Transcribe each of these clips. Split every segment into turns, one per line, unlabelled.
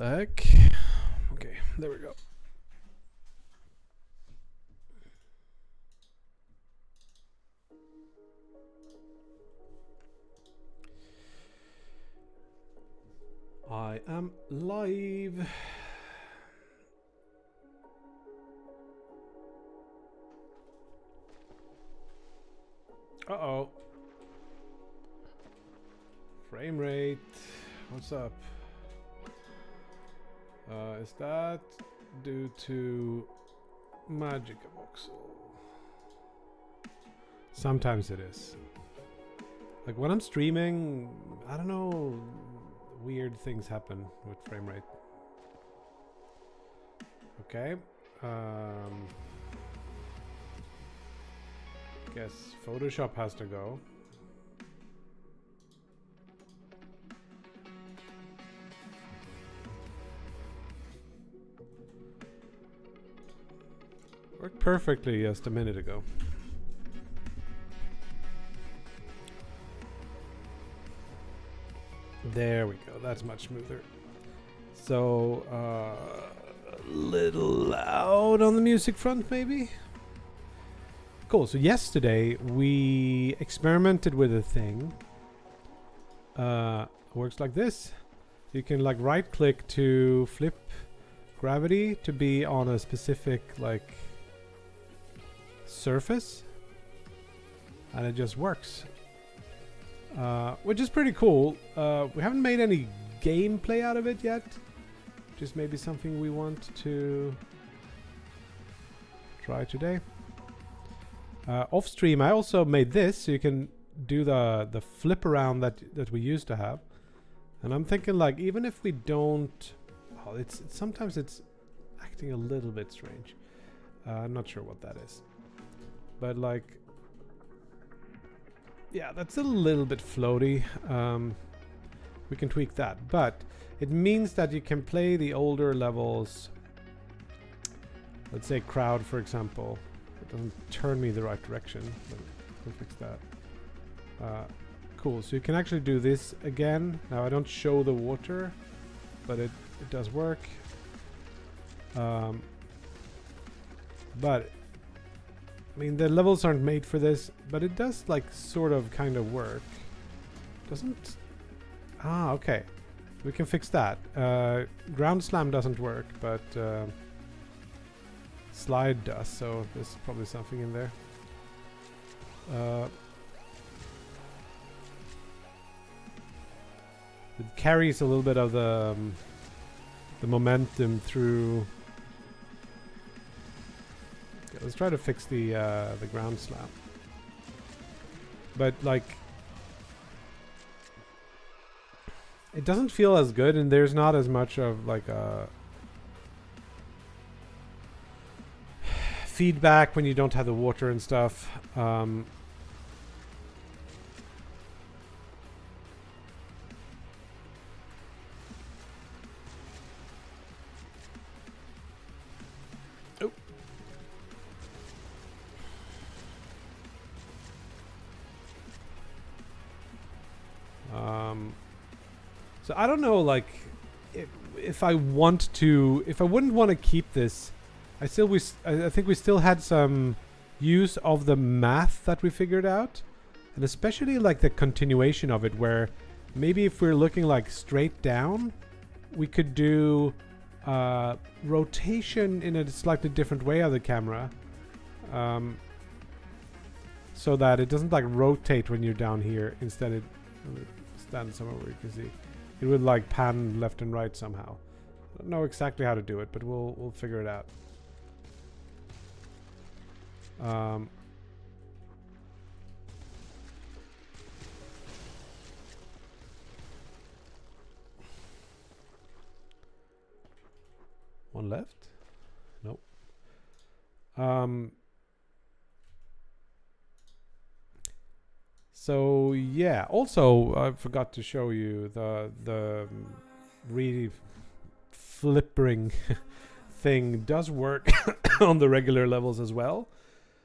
the heck? Okay, there we go. I am live. Uh-oh. Frame rate. What's up? Is that due to Magic Voxel? Sometimes it is. Like when I'm streaming, I don't know, weird things happen with frame rate. Okay. Guess Photoshop has to go. Worked perfectly just a minute ago. There we go. That's much smoother. So, a little loud on the music front, maybe? Cool. So yesterday we experimented with a thing. Works like this. You can like right click to flip gravity to be on a specific like surface, and it just works, which is pretty cool. We haven't made any gameplay out of it yet, just maybe something we want to try today. Off stream I also made this so you can do the flip around that we used to have, and I'm thinking like even if we don't, oh, it's sometimes it's acting a little bit strange. I'm not sure what that is. But like, yeah, that's a little bit floaty. We can tweak that, but it means that you can play the older levels. Let's say crowd, for example. It doesn't turn me the right direction, but we'll fix that. Cool, so you can actually do this again. Now I don't show the water, but it does work. But I mean, the levels aren't made for this, but it does like sort of kind of work. Doesn't? Ah, okay. We can fix that. Ground slam doesn't work, but slide does, so there's probably something in there. It carries a little bit of the momentum through. Let's try to fix the ground slam. But like, it doesn't feel as good, and there's not as much of like a feedback when you don't have the water and stuff. So I don't know, like, if I want to, if I wouldn't want to keep this, I think we still had some use of the math that we figured out, and especially like the continuation of it, where maybe if we're looking like straight down, we could do rotation in a slightly different way of the camera, so that it doesn't like rotate when you're down here. Instead, it stand somewhere where you can see. It would like pan left and right somehow. I don't know exactly how to do it, but we'll figure it out. One left? Nope. So yeah, also I forgot to show you the really flippering thing does work on the regular levels as well,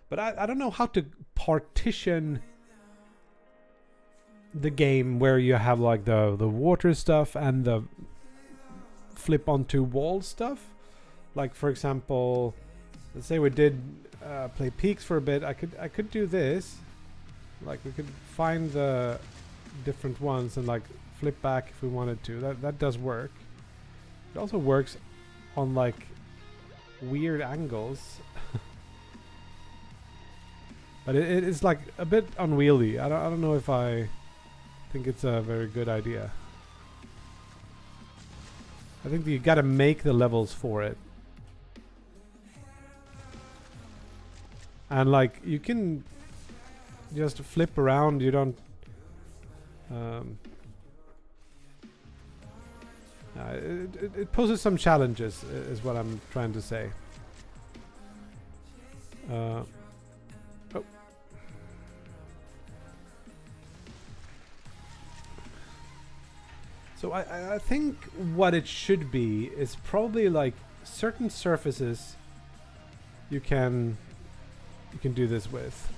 but I don't know how to partition the game where you have like the water stuff and the flip onto wall stuff. Like for example, let's say we did play peaks for a bit. I could do this. Like we could find the different ones and like flip back if we wanted to. That does work. It also works on like weird angles. But it is like a bit unwieldy. I don't know if I think it's a very good idea. I think you gotta make the levels for it. And like you can just flip around, you don't it poses some challenges, is what I'm trying to say. Oh. So I think what it should be is probably like certain surfaces you can do this with.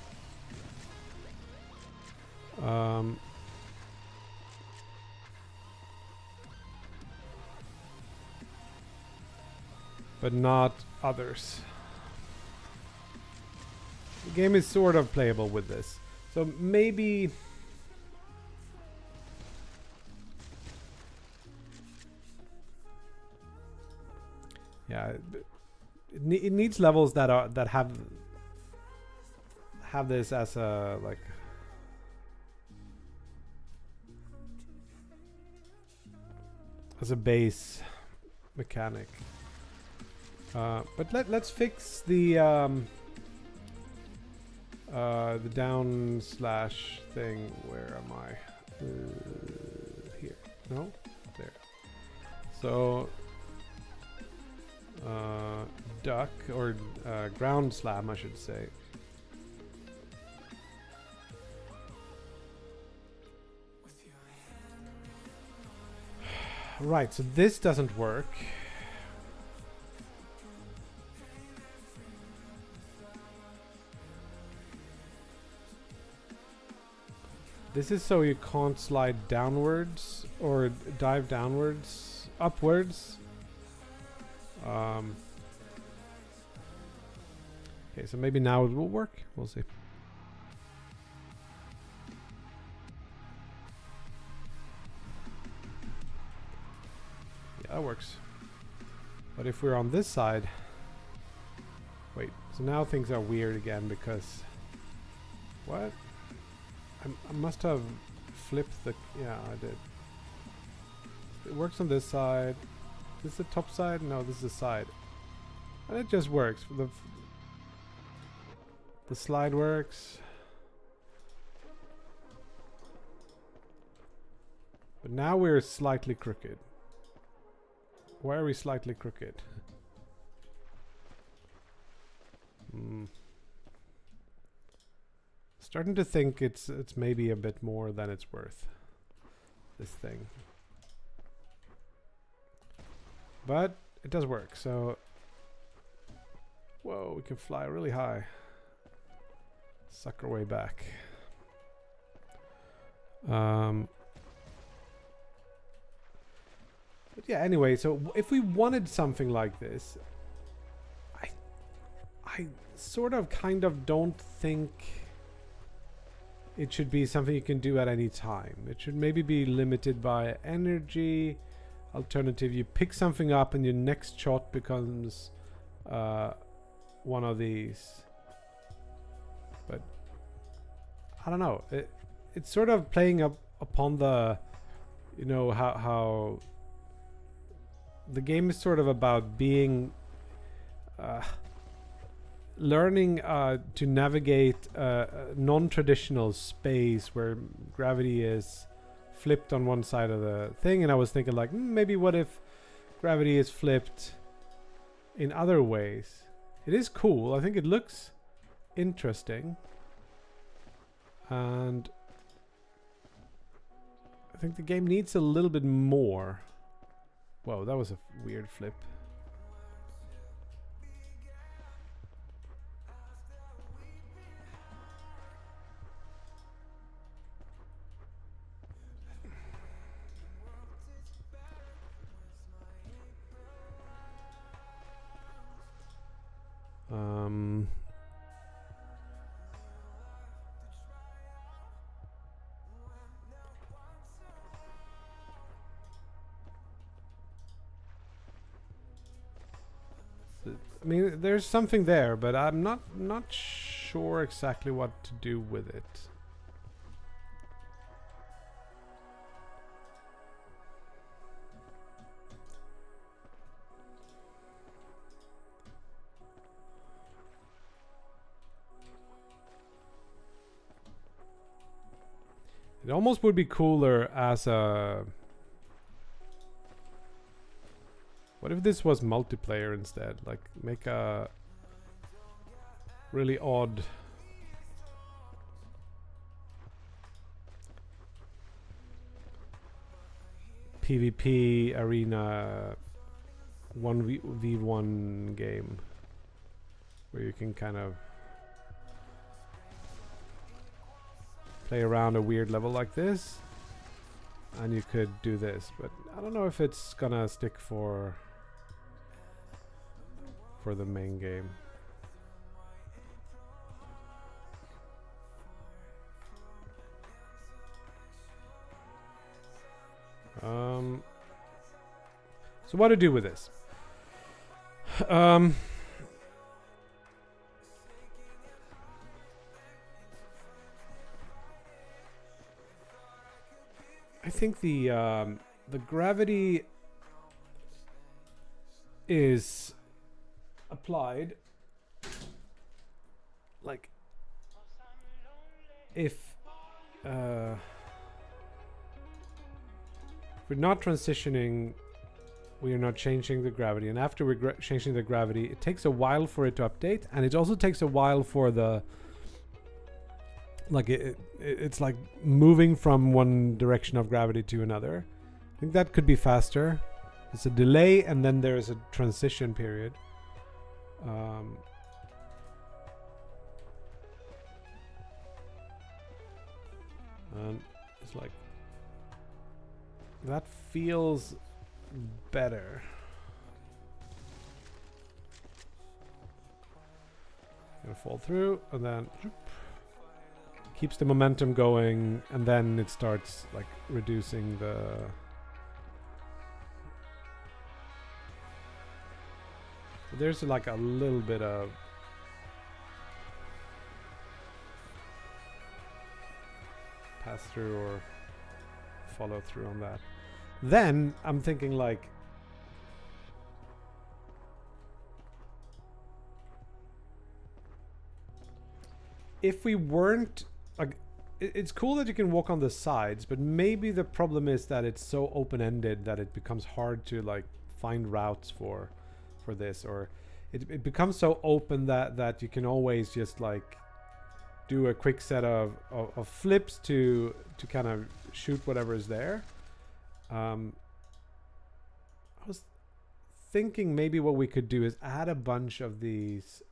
But not others. The game is sort of playable with this. So maybe... Yeah, it needs levels that have this as a like as a base mechanic. But let's fix the down slash thing. Where am I? Here. No? There. So duck or ground slam, I should say. Right, so this doesn't work. This is so you can't slide downwards or dive downwards, upwards. Okay, so maybe now it will work. We'll see. Yeah, that works. But if we're on this side... Wait, so now things are weird again because... What? I must have flipped the... Yeah, I did. It works on this side. Is this the top side? No, this is the side. And it just works. The slide works. But now we're slightly crooked. Why are we slightly crooked? Starting to think it's maybe a bit more than it's worth. This thing. But it does work, so... Whoa, we can fly really high. Suck our way back. But yeah, anyway, so if we wanted something like this, I sort of kind of don't think it should be something you can do at any time. It should maybe be limited by energy. Alternative, you pick something up and your next shot becomes one of these. But I don't know. It's sort of playing up upon the, you know, how the game is sort of about being learning to navigate a non-traditional space where gravity is flipped on one side of the thing. And I was thinking like, maybe what if gravity is flipped in other ways? It is cool. I think it looks interesting. And I think the game needs a little bit more. Whoa, that was a weird flip. I mean, there's something there, but I'm not sure exactly what to do with it. It almost would be cooler as a... What if this was multiplayer instead? Like, make a really odd... PvP arena 1v1 game. Where you can kind of... play around a weird level like this. And you could do this. But I don't know if it's gonna stick for the main game. So what to do with this? I think the gravity is applied like if we're not transitioning, we are not changing the gravity, and after we're changing the gravity, it takes a while for it to update, and it also takes a while for the like it's like moving from one direction of gravity to another. I think that could be faster. It's a delay and then there's a transition period. And it's like that feels better. Gonna fall through and then keeps the momentum going, and then it starts like reducing the there's like a little bit of pass through or follow through on that. Then I'm thinking like if we weren't like it's cool that you can walk on the sides, but maybe the problem is that it's so open-ended that it becomes hard to like find routes for this, or it becomes so open that you can always just like do a quick set of flips to kind of shoot whatever is there. I was thinking maybe what we could do is add a bunch of these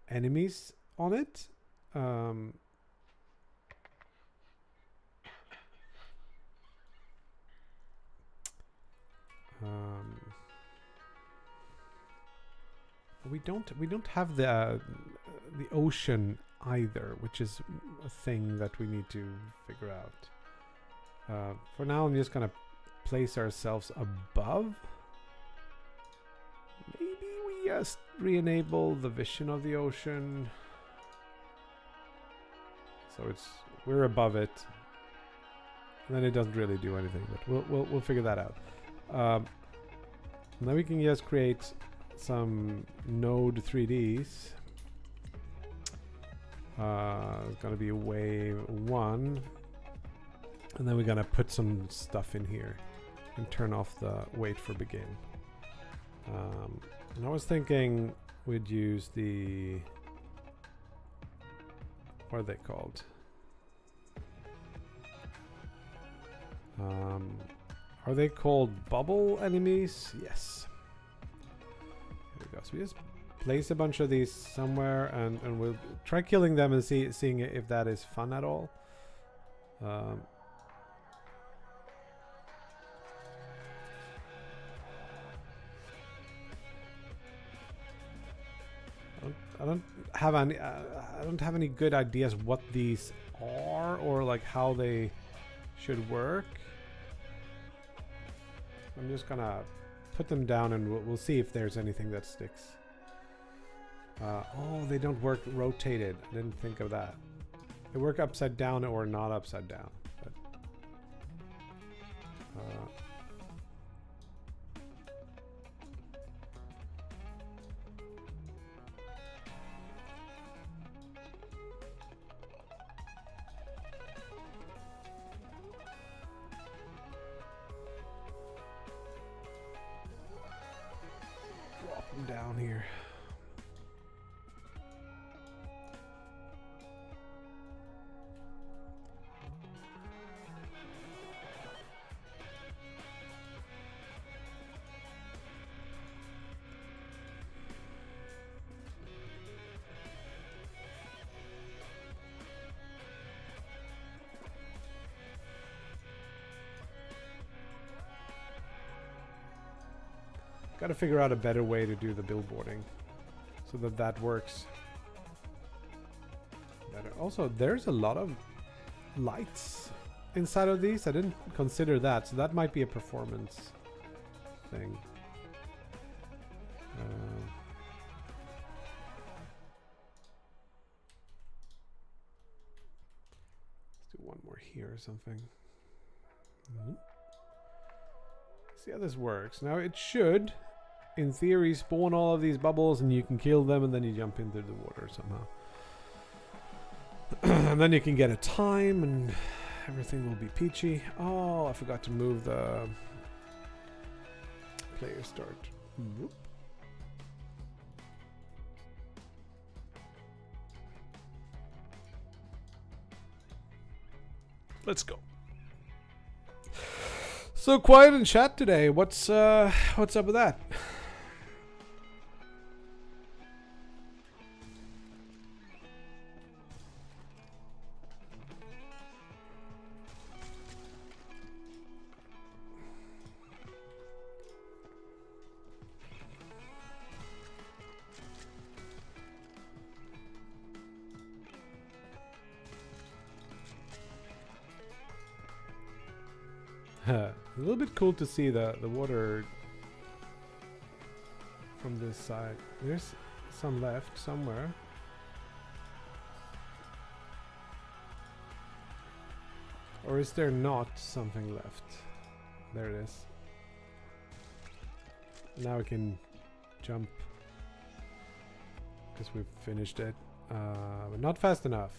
enemies on it. We don't have the ocean either, which is a thing that we need to figure out. For now, I'm just gonna place ourselves above. Maybe we just re-enable the vision of the ocean, so we're above it. And then it doesn't really do anything, but we'll figure that out. Then we can just create some node 3Ds. It's gonna be wave 1, and then we're gonna put some stuff in here and turn off the wait for begin. And I was thinking we'd use the, what are they called? Are they called bubble enemies? Yes. There we go. So we just place a bunch of these somewhere, and we'll try killing them and seeing if that is fun at all. I don't have any good ideas what these are or like how they should work. I'm just gonna put them down and we'll see if there's anything that sticks. Oh, they don't work rotated. I didn't think of that. They work upside down or not upside down. But, drop them down here. Got to figure out a better way to do the billboarding so that that works better. Also, there's a lot of lights inside of these. I didn't consider that, so that might be a performance thing. Let's do one more here or something. See how this works. Now it should, in theory, spawn all of these bubbles and you can kill them and then you jump into the water somehow. And then you can get a time and everything will be peachy. Oh, I forgot to move the player start. Whoop. Let's go. So quiet in chat today. What's up with that? A little bit cool to see the water from this side. There's some left somewhere. Or is there not something left? There it is. Now we can jump because we've finished it. But not fast enough.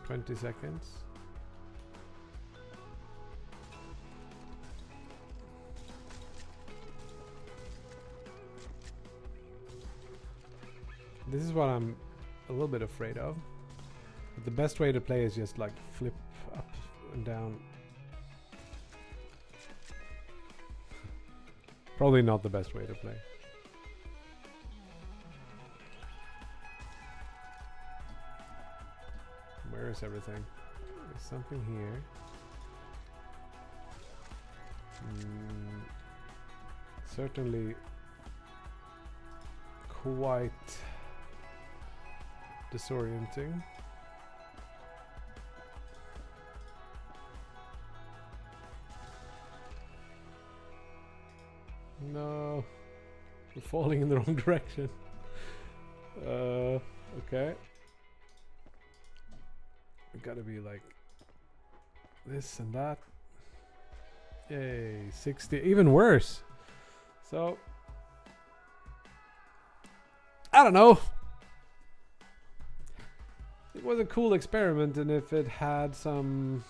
20 seconds. This is what I'm a little bit afraid of. But the best way to play is just like flip up and down. Probably not the best way to play. Where is everything? There's something here. Certainly quite disorienting. No, we're falling in the wrong direction. Okay. We gotta be like this and that. Yay, 60, even worse. So, I don't know. It was a cool experiment, and if it had some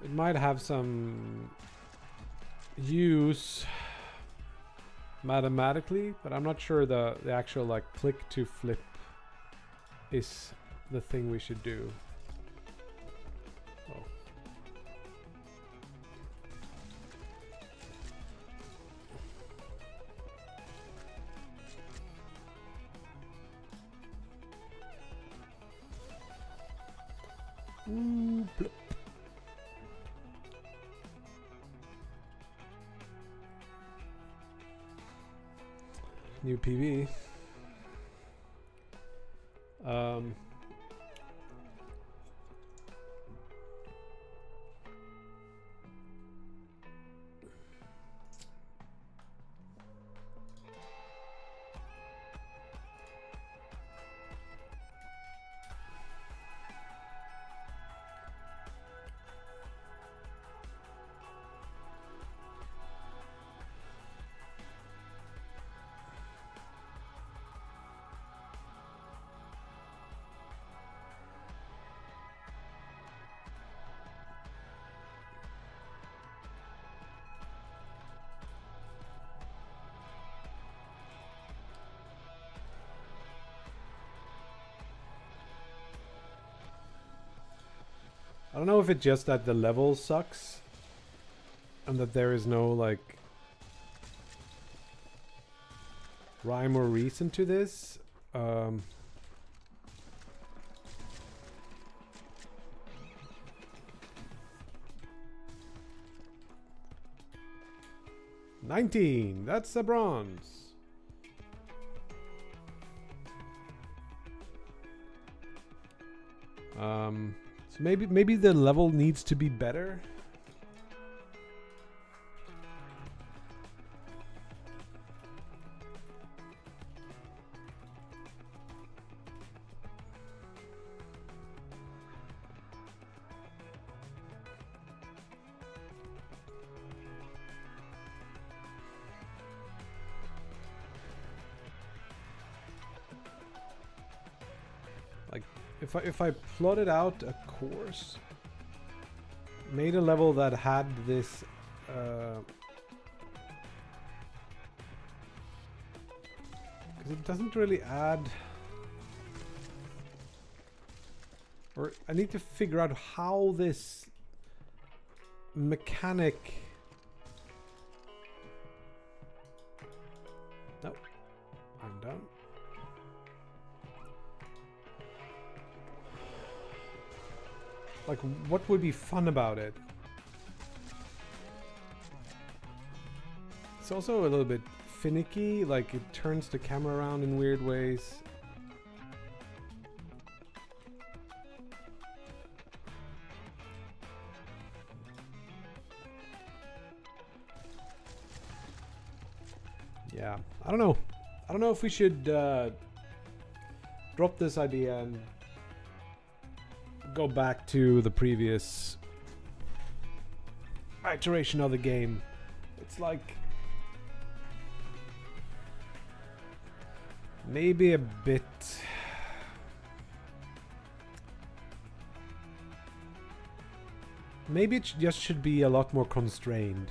it might have some use mathematically, but I'm not sure the actual like click to flip is the thing we should do. Oh. Plop. New PV. I don't know if it's just that the level sucks and that there is no like rhyme or reason to this. 19. That's a bronze. So maybe the level needs to be better. If I plotted out a course, made a level that had this because it doesn't really add, or I need to figure out how this mechanic. Nope, I'm done. Like, what would be fun about it? It's also a little bit finicky, like it turns the camera around in weird ways. Yeah, I don't know. I don't know if we should drop this idea and go back to the previous iteration of the game. It's like maybe a bit maybe it just should be a lot more constrained.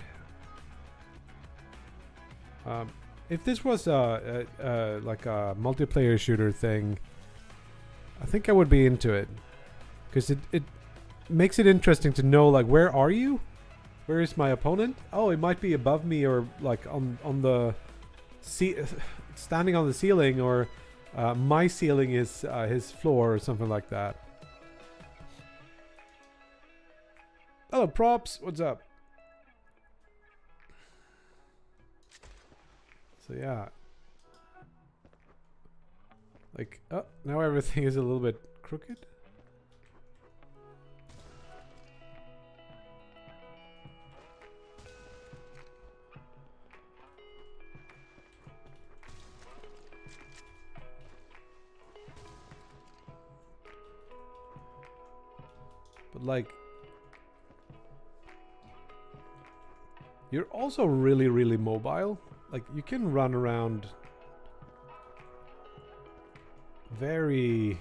If this was like a multiplayer shooter thing, I think I would be into it. Because it makes it interesting to know, like, where are you? Where is my opponent? Oh, it might be above me, or like on the standing on the ceiling, or my ceiling is his floor, or something like that. Hello, props. What's up? So yeah, like, oh, now everything is a little bit crooked. But like, you're also really, really mobile. Like, you can run around very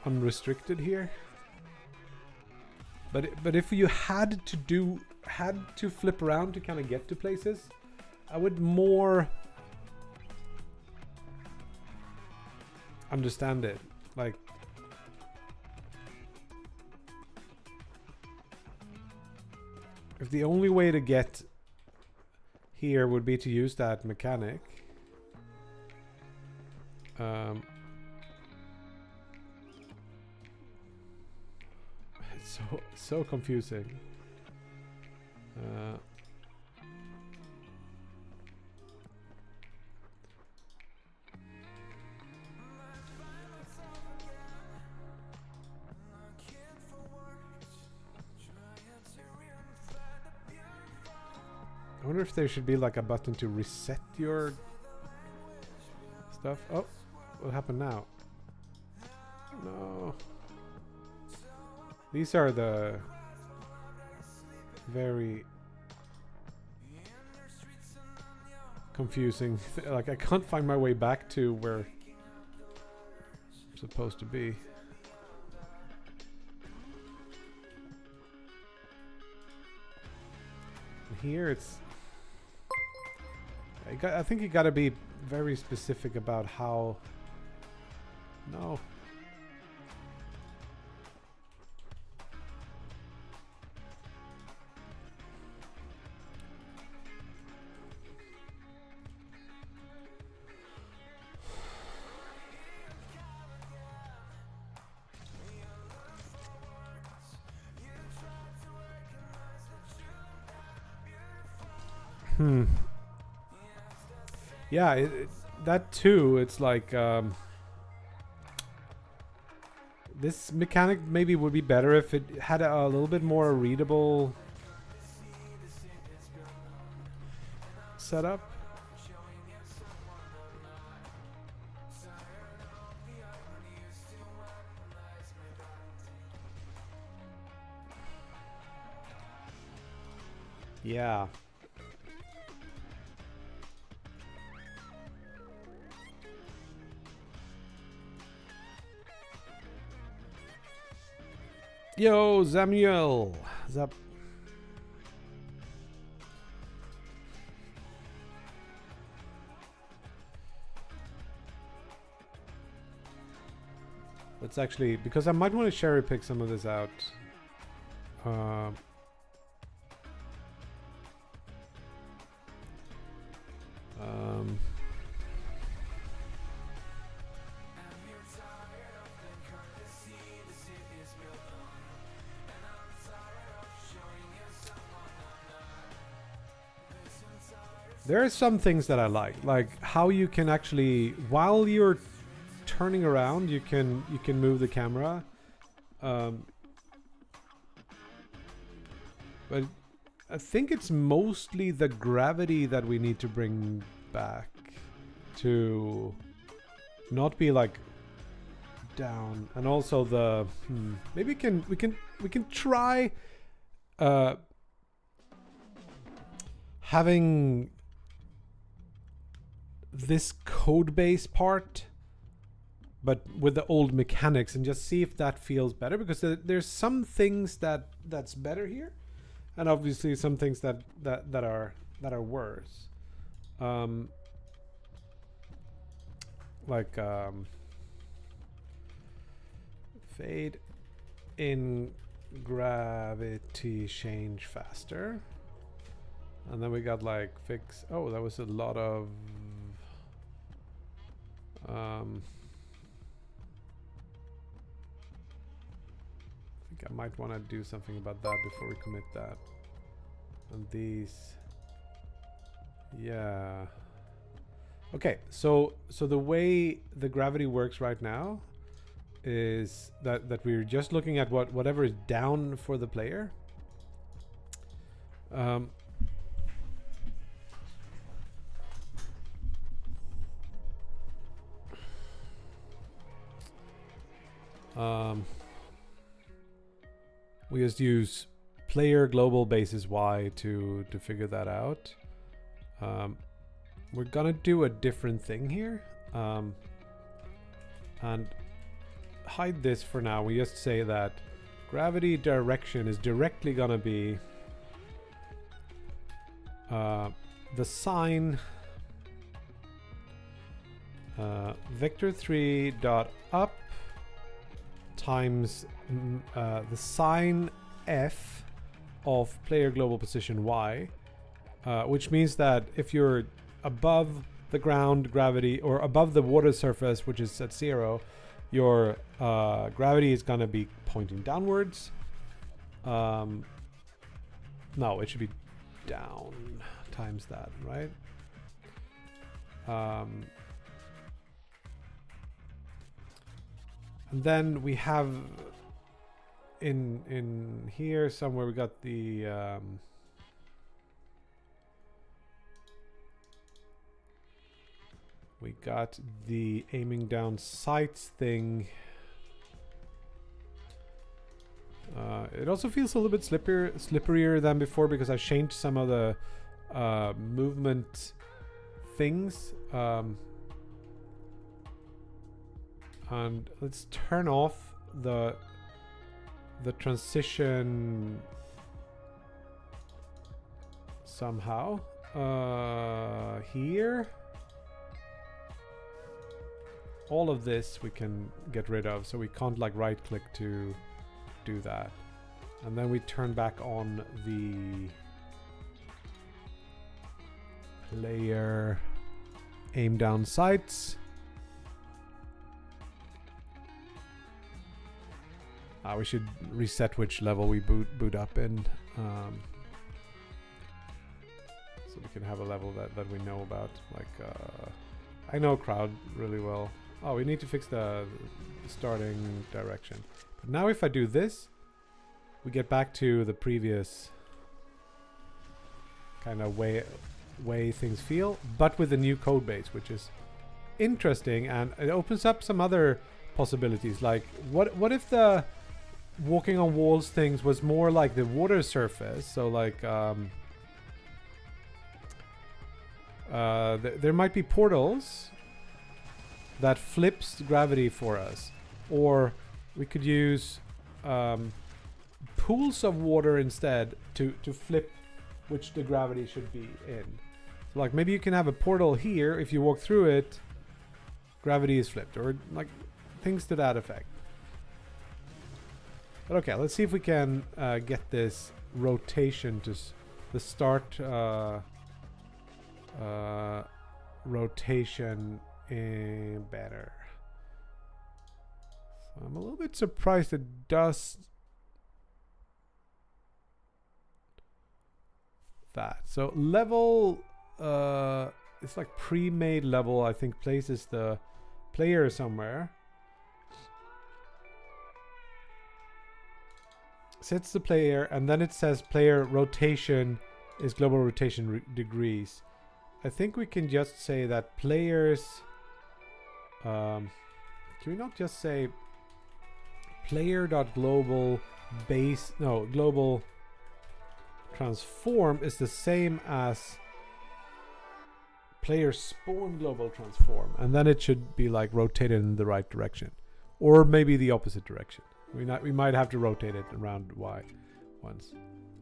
unrestricted here. But if you had to flip around to kind of get to places, I would more understand it. Like, if the only way to get here would be to use that mechanic, it's so confusing. I wonder if there should be like a button to reset your stuff. Oh, what happened now? No. These are the very confusing. Like, I can't find my way back to where I'm supposed to be. And here it's I think you got to be very specific about how. No. Yeah, that too. It's like this mechanic maybe would be better if it had a little bit more readable setup. Yeah. Yo, Samuel. Zap. Let's actually, because I might want to cherry pick some of this out. There are some things that I like how you can actually, while you're turning around, you can move the camera. But I think it's mostly the gravity that we need to bring back to not be like down, and also the maybe we can try having this code base part but with the old mechanics, and just see if that feels better, because there's some things that's better here, and obviously some things that are worse. Like fade in gravity change faster, and then we got like fix. Oh, that was a lot of I think I might want to do something about that before we commit that. And these, yeah. Okay, so the way the gravity works right now is that we're just looking at whatever is down for the player. We just use player global basis y to figure that out. We're gonna do a different thing here, and hide this for now. We just say that gravity direction is directly gonna be the sine vector 3 dot up times the sine f of player global position y, which means that if you're above the ground gravity or above the water surface, which is at 0, your gravity is gonna be pointing downwards. No, it should be down times that, right? And then we have in here somewhere we got the we got the aiming down sights thing. It also feels a little bit slipperier than before, because I changed some of the movement things. And let's turn off the transition somehow. here. All of this we can get rid of, so we can't like right click to do that. And then we turn back on the player aim down sights. We should reset which level we boot up in, so we can have a level that we know about. Like I know crowd really well. Oh, we need to fix the starting direction. But now if I do this, we get back to the previous kind of way things feel, but with a new code base, which is interesting, and it opens up some other possibilities. Like what if the walking on walls things was more like the water surface? So like there might be portals that flips gravity for us, or we could use pools of water instead to flip which the gravity should be in. So like maybe you can have a portal here, if you walk through it, gravity is flipped, or like things to that effect. But okay, let's see if we can get this rotation to the start rotation in better. So I'm a little bit surprised it does that. So level, it's like pre-made level, I think places the player somewhere. Sets the player, and then it says player rotation is global rotation degrees. I think we can just say that players, can we not just say player.global base, no, global transform is the same as player spawn global transform, and then it should be like rotated in the right direction, or maybe the opposite direction. We might have to rotate it around Y once.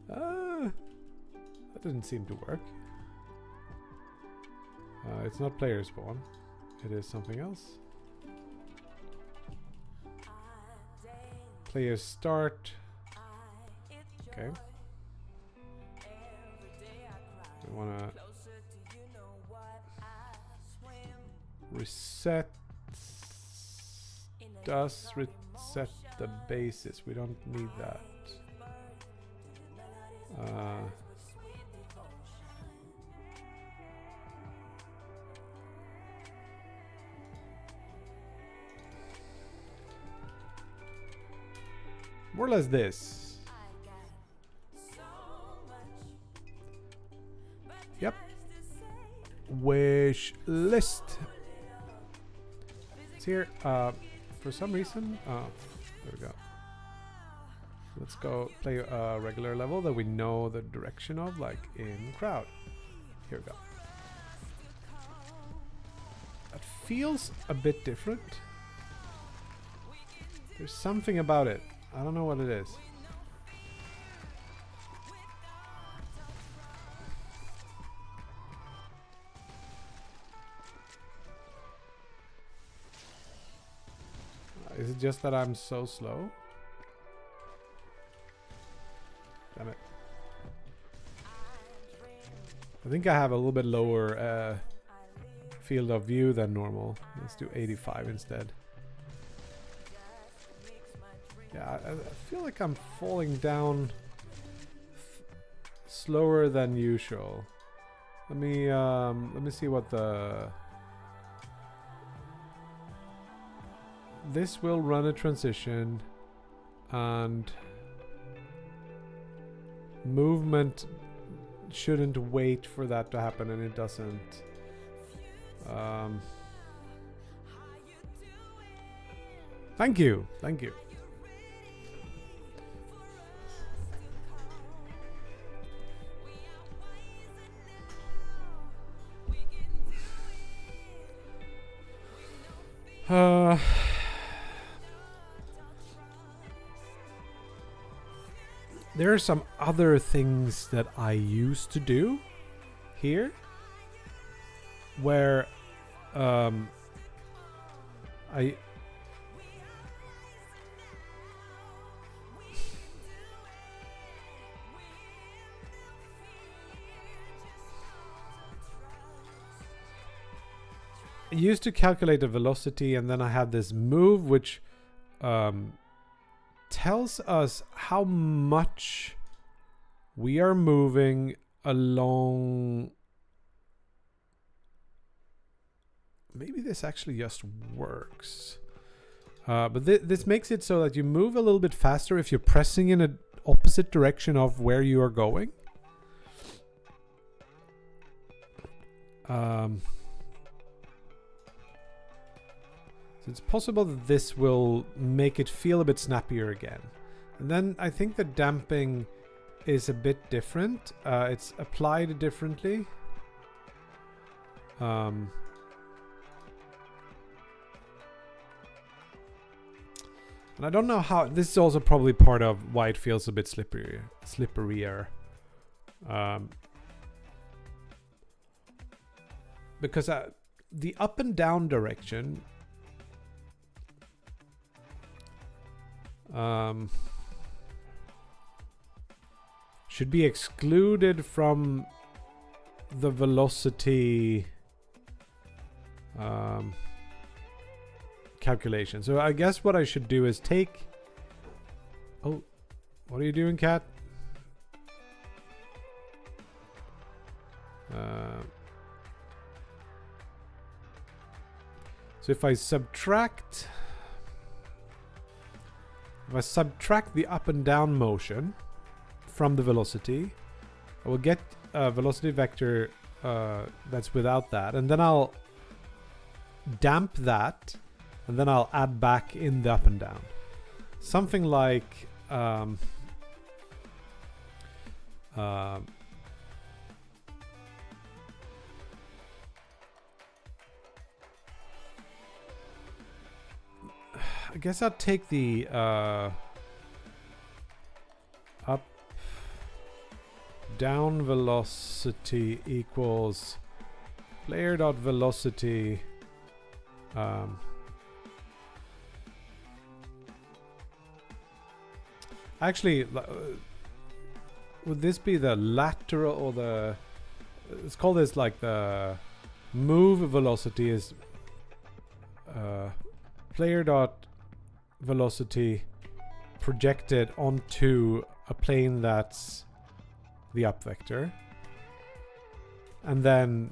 That didn't seem to work. It's not player spawn. It is something else. Player start. Okay. We want to reset. Does reset the basis. We don't need that. More or less this. Yep. Wish list. It's here. For some reason, there we go. Let's go play a regular level that we know the direction of, like in crowd. Here we go. It feels a bit different. There's something about it. I don't know what it is. Is it just that I'm so slow? Damn it. I think I have a little bit lower field of view than normal. Let's do 85 instead. Yeah, I feel like I'm falling down slower than usual. Let me see what the... This will run a transition, and movement shouldn't wait for that to happen, and it doesn't. Thank you. Thank you. There are some other things that I used to do here, where I used to calculate the velocity, and then I had this move which tells us how much we are moving along. Maybe this actually just works. But this makes it so that you move a little bit faster if you're pressing in an opposite direction of where you are going. So it's possible that this will make it feel a bit snappier again. And then I think the damping is a bit different. It's applied differently. And I don't know how. This is also probably part of why it feels a bit slipperier. Because the up and down direction should be excluded from the velocity calculation. So I guess what I should do is take... Oh, what are you doing, cat? So if I subtract the up and down motion from the velocity, I will get a velocity vector that's without that, and then I'll damp that, and then I'll add back in the up and down. Something like I guess I'll take the up down velocity equals player dot velocity actually would this be the lateral or the... Let's call this like the move velocity is player dot velocity projected onto a plane that's the up vector, and then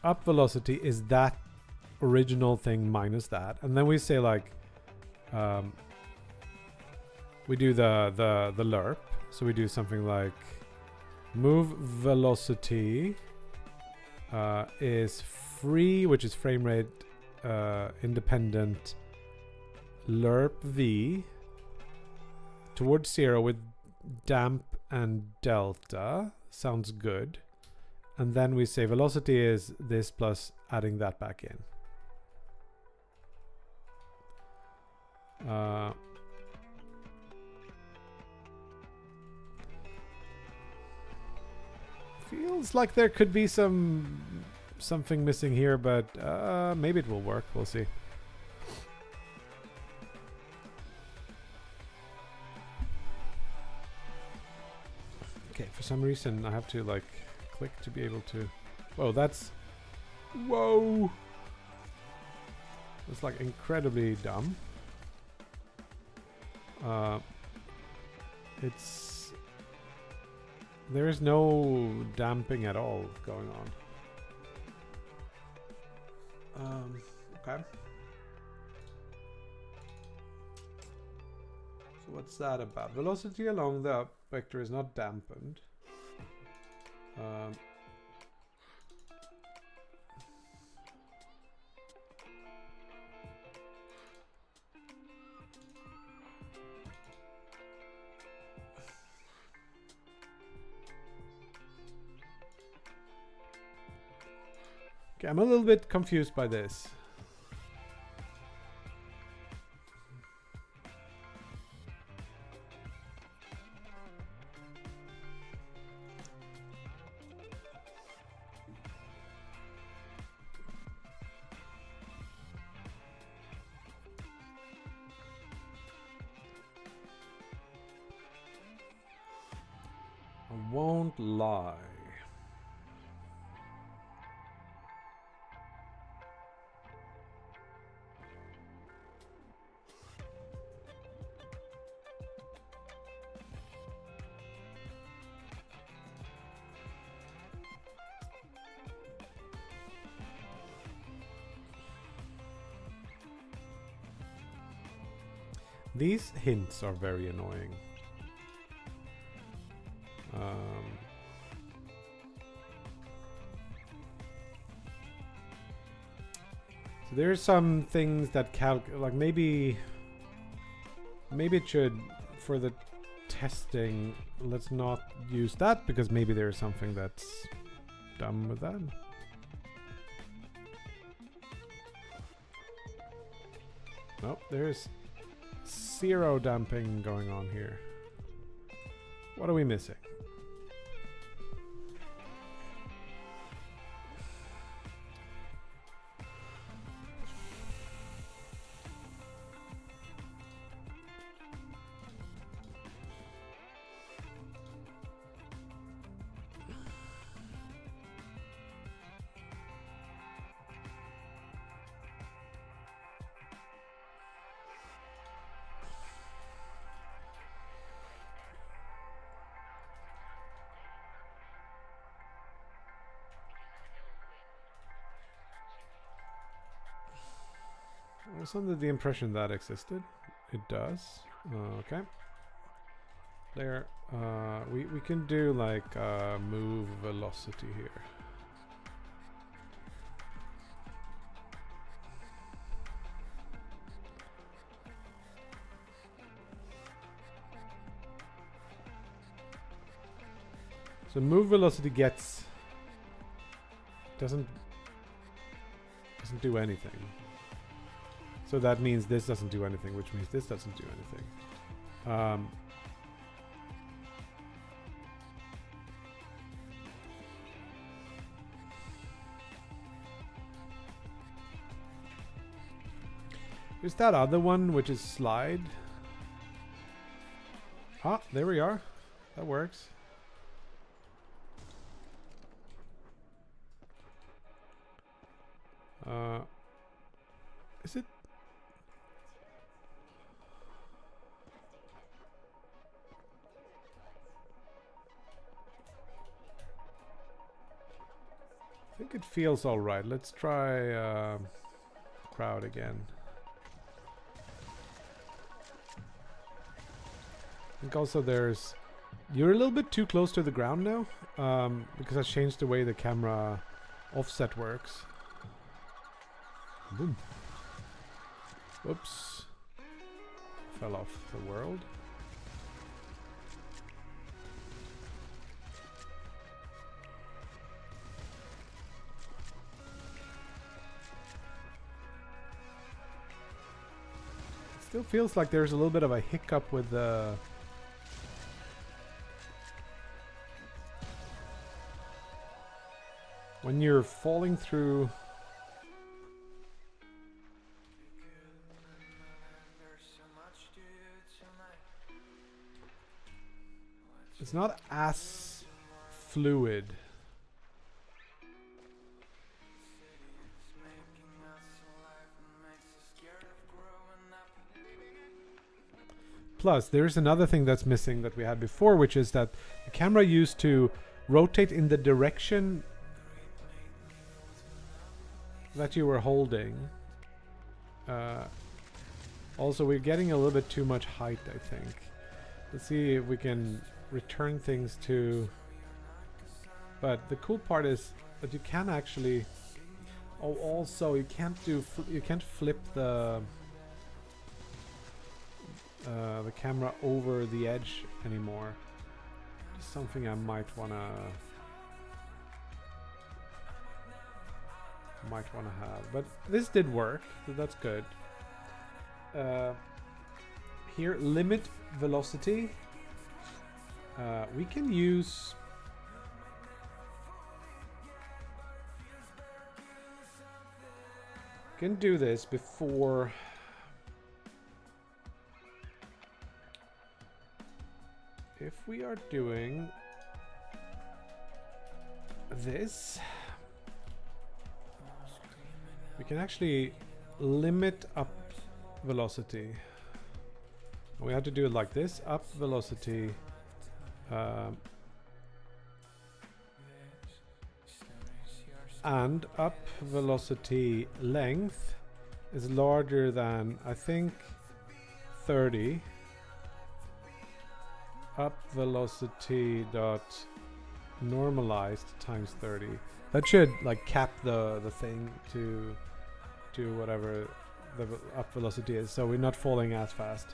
up velocity is that original thing minus that, and then we say like we do the lerp, so we do something like move velocity is free, which is frame rate independent lerp v towards 0 with damp and delta. Sounds good. And then we say velocity is this plus adding that back in. Feels like there could be something missing here, but maybe it will work. We'll see. Okay, for some reason I have to like click to be able to... Whoa, that's... Whoa! It's like incredibly dumb. It's... There is no damping at all going on. Okay. So what's that about? Velocity along the up vector is not dampened. Okay, I'm a little bit confused by this. won't lie. These hints are very annoying. So there's some things that like maybe it should, for the testing, let's not use that because maybe there's something that's dumb with that. Nope, there's zero damping going on here. What are we missing? I was under the impression that existed. It does. Okay. There. We can do like move velocity here. So move velocity doesn't do anything. So that means this doesn't do anything, which means this doesn't do anything. There's that other one, which is slide. Ah, there we are. That works. Is it? I think it feels all right. Let's try crowd again. I think also you're a little bit too close to the ground now, because I changed the way the camera offset works. Boom. Whoops. Fell off the world. It still feels like there's a little bit of a hiccup with the when you're falling through. It's not as fluid. Plus, there's another thing that's missing that we had before, which is that the camera used to rotate in the direction that you were holding. Also, we're getting a little bit too much height, I think. Let's see if we can return things to. But the cool part is that you can actually. Oh, also you can't flip the camera over the edge anymore. Just something I might wanna have. But this did work, so that's good. Here, limit velocity. We can use can do this before if we are doing this, we can actually limit up velocity. We have to do it like this: up velocity, and up velocity length is larger than, I think, 30. Up velocity dot normalized times 30. That should like cap the thing to whatever the up velocity is, so we're not falling as fast.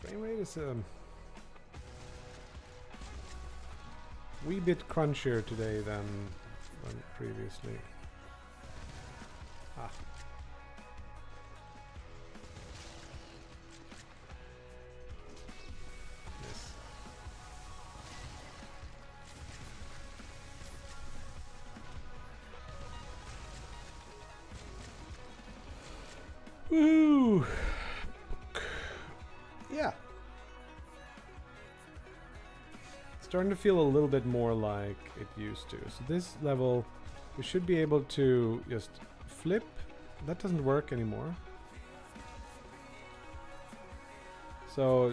Frame rate is wee bit crunchier today than previously. Ah. Yes. Woo! Yeah. Starting to feel a little bit more like it used to. So this level, we should be able to just flip. That doesn't work anymore. So,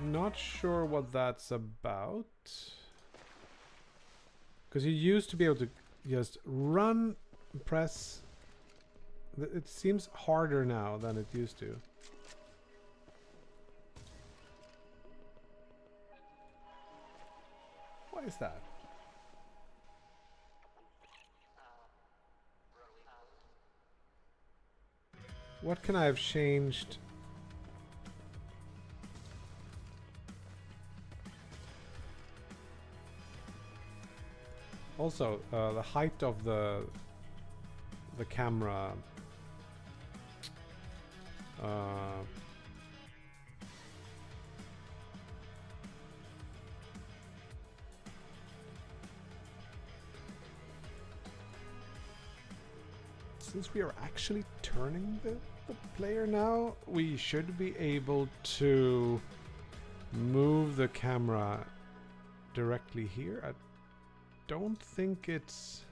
not sure what that's about. Because you used to be able to just run, press. It seems harder now than it used to. Why is that? What can I have changed? Also, the height of the camera. Since we are actually turning the player now, we should be able to move the camera directly here. I don't think it's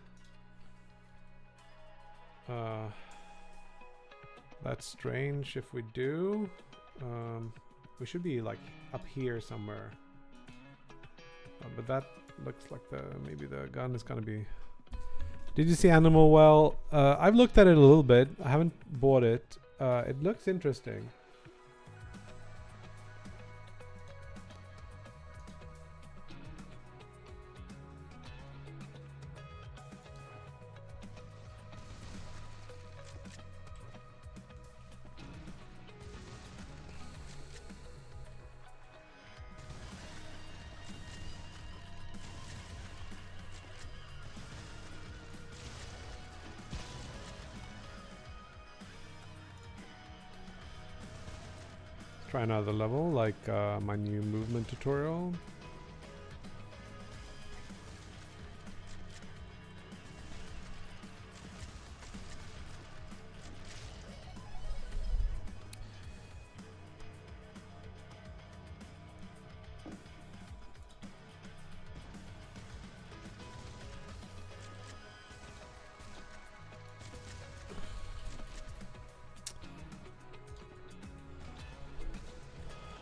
that's strange if we do. We should be like up here somewhere. But that looks like maybe the gun is gonna be. Did you see Animal Well? I've looked at it a little bit. I haven't bought it. It looks interesting. Try another level, like my new movement tutorial.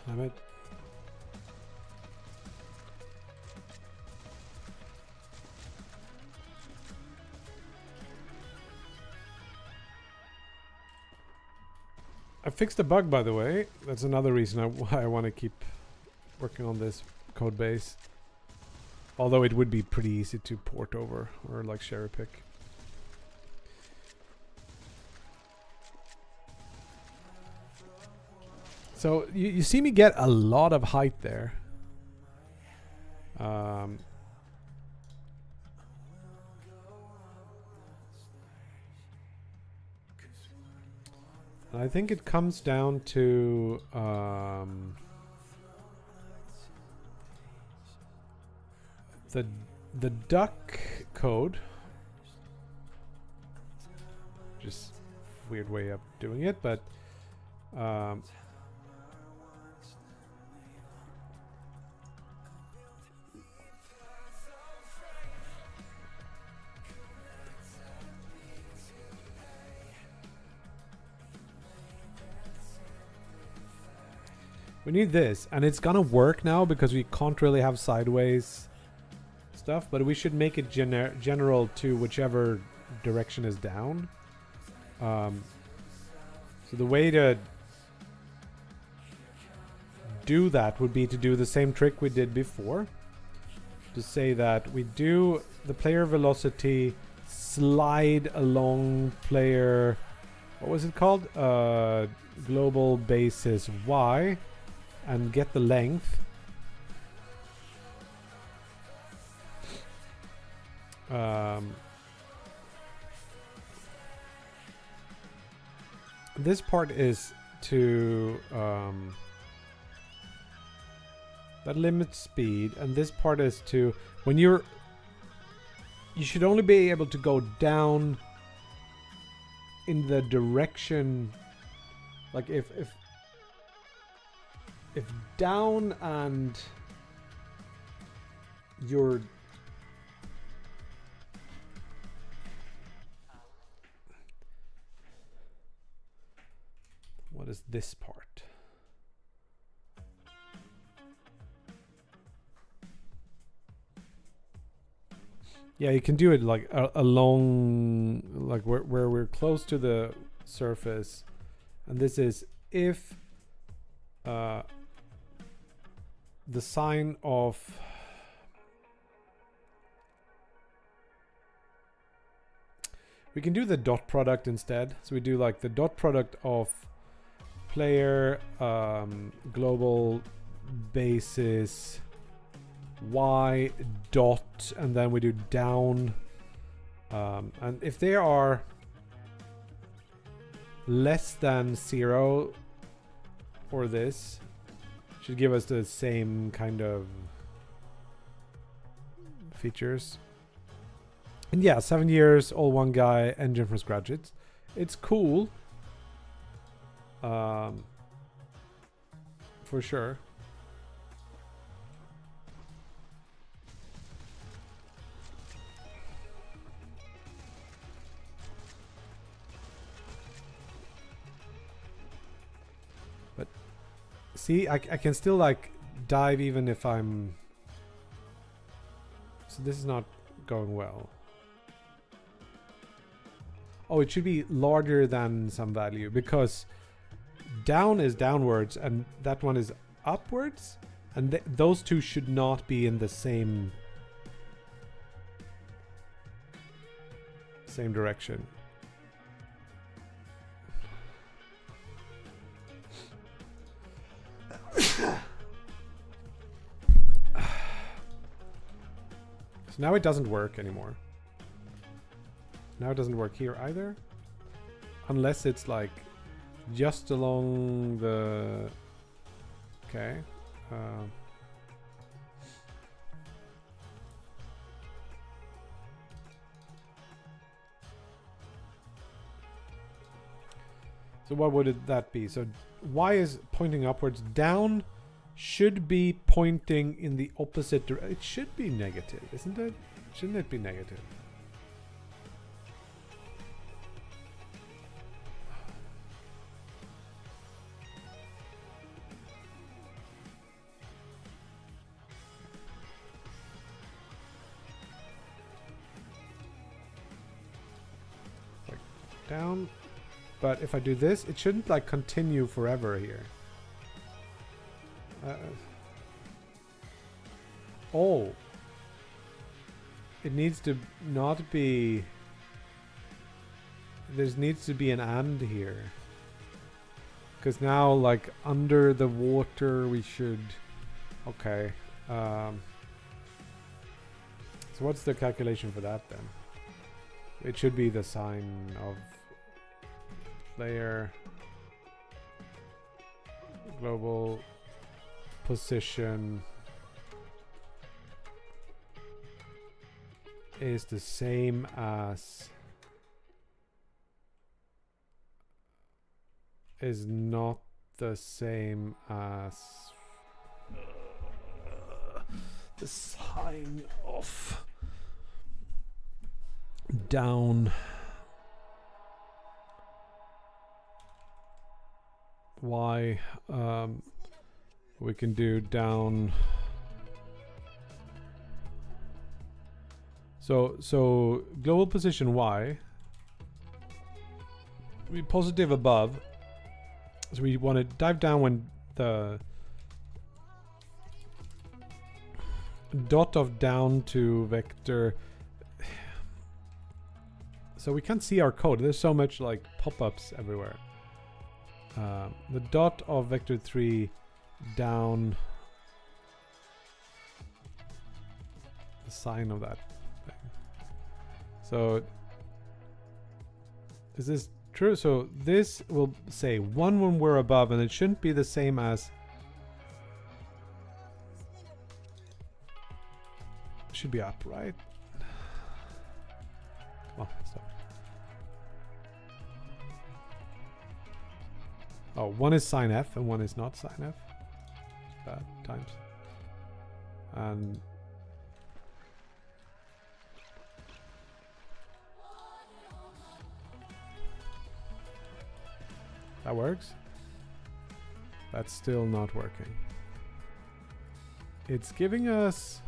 Damn it. I fixed a bug, by the way. That's another reason why I want to keep working on this code base. Although it would be pretty easy to port over or like cherry pick. So you see me get a lot of height there. I think it comes down to the the duck code, just weird way of doing it, but we need this, and it's gonna work now because we can't really have sideways stuff, but we should make it general to whichever direction is down. So the way to do that would be to do the same trick we did before. To say that we do the player velocity slide along player, what was it called? Global basis Y, and get the length. This part is to that limits speed, and this part is to when you should only be able to go down in the direction, like if down and your what is this part? Yeah, you can do it like along, like where we're close to the surface, and this is if the sign of we can do the dot product instead. So we do like the dot product of player global basis Y dot, and then we do down, and if they are less than 0 or this, should give us the same kind of features. And yeah, 7 years, all one guy, engine from scratch. It's cool, for sure. But see, I can still like dive even if I'm. So this is not going well. Oh, it should be larger than some value because down is downwards and that one is upwards, and those two should not be in the same direction. So now it doesn't work anymore. Now it doesn't work here either. Unless it's like just along the... Okay. So what would that be? So Y is pointing upwards. Down should be pointing in the opposite direction. It should be negative, isn't it? Shouldn't it be negative? Like down. But if I do this, it shouldn't like continue forever here. Oh. It needs to not be... There needs to be an and here. Because now, like, under the water, we should... Okay. So what's the calculation for that, then? It should be the sign of... Player... Global... Position... is the same as... is not the same as the sign of down y. We can do down. So global position y. We positive above. So we want to dive down when the dot of down to vector. So we can't see our code. There's so much like pop-ups everywhere. The dot of vector 3 down the sign of that thing. So is this true? So this will say 1 when we're above, and it shouldn't be the same as... should be up, right? Oh, stop. Oh, 1 is sine f and 1 is not sine f. It's bad times. And that works. That's still not working. It's giving us...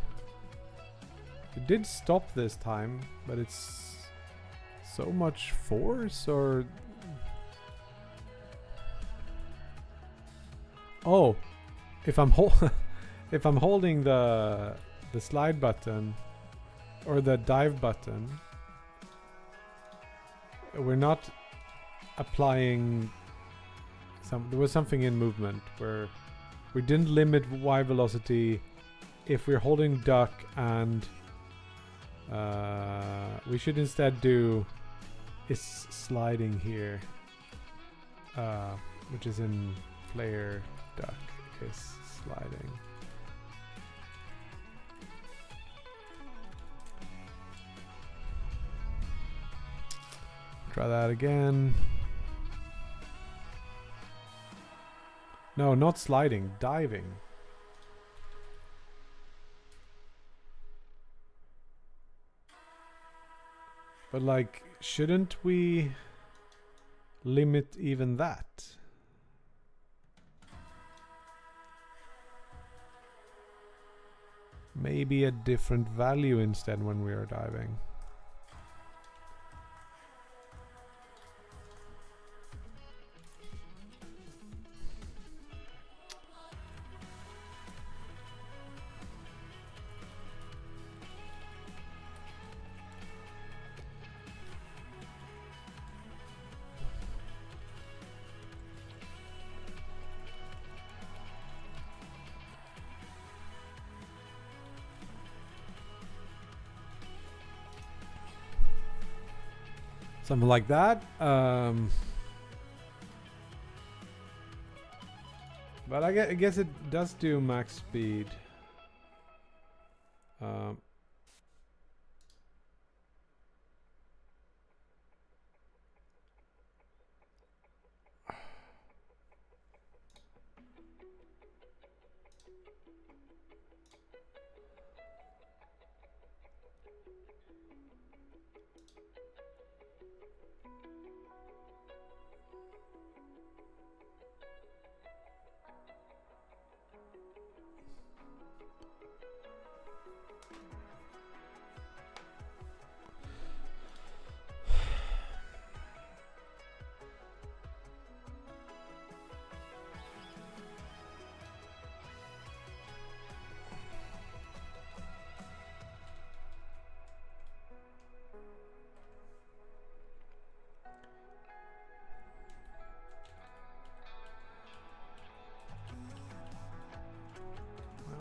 it did stop this time, but it's so much force, or... oh, if I'm if I'm holding the slide button or the dive button, we're not applying there was something in movement where we didn't limit y velocity if we're holding duck, and we should instead do is sliding here, which is in player duck is sliding. Try that again. No, not sliding, diving. But like, shouldn't we limit even that? Maybe a different value instead when we are diving. Something like that. But I guess it does do max speed.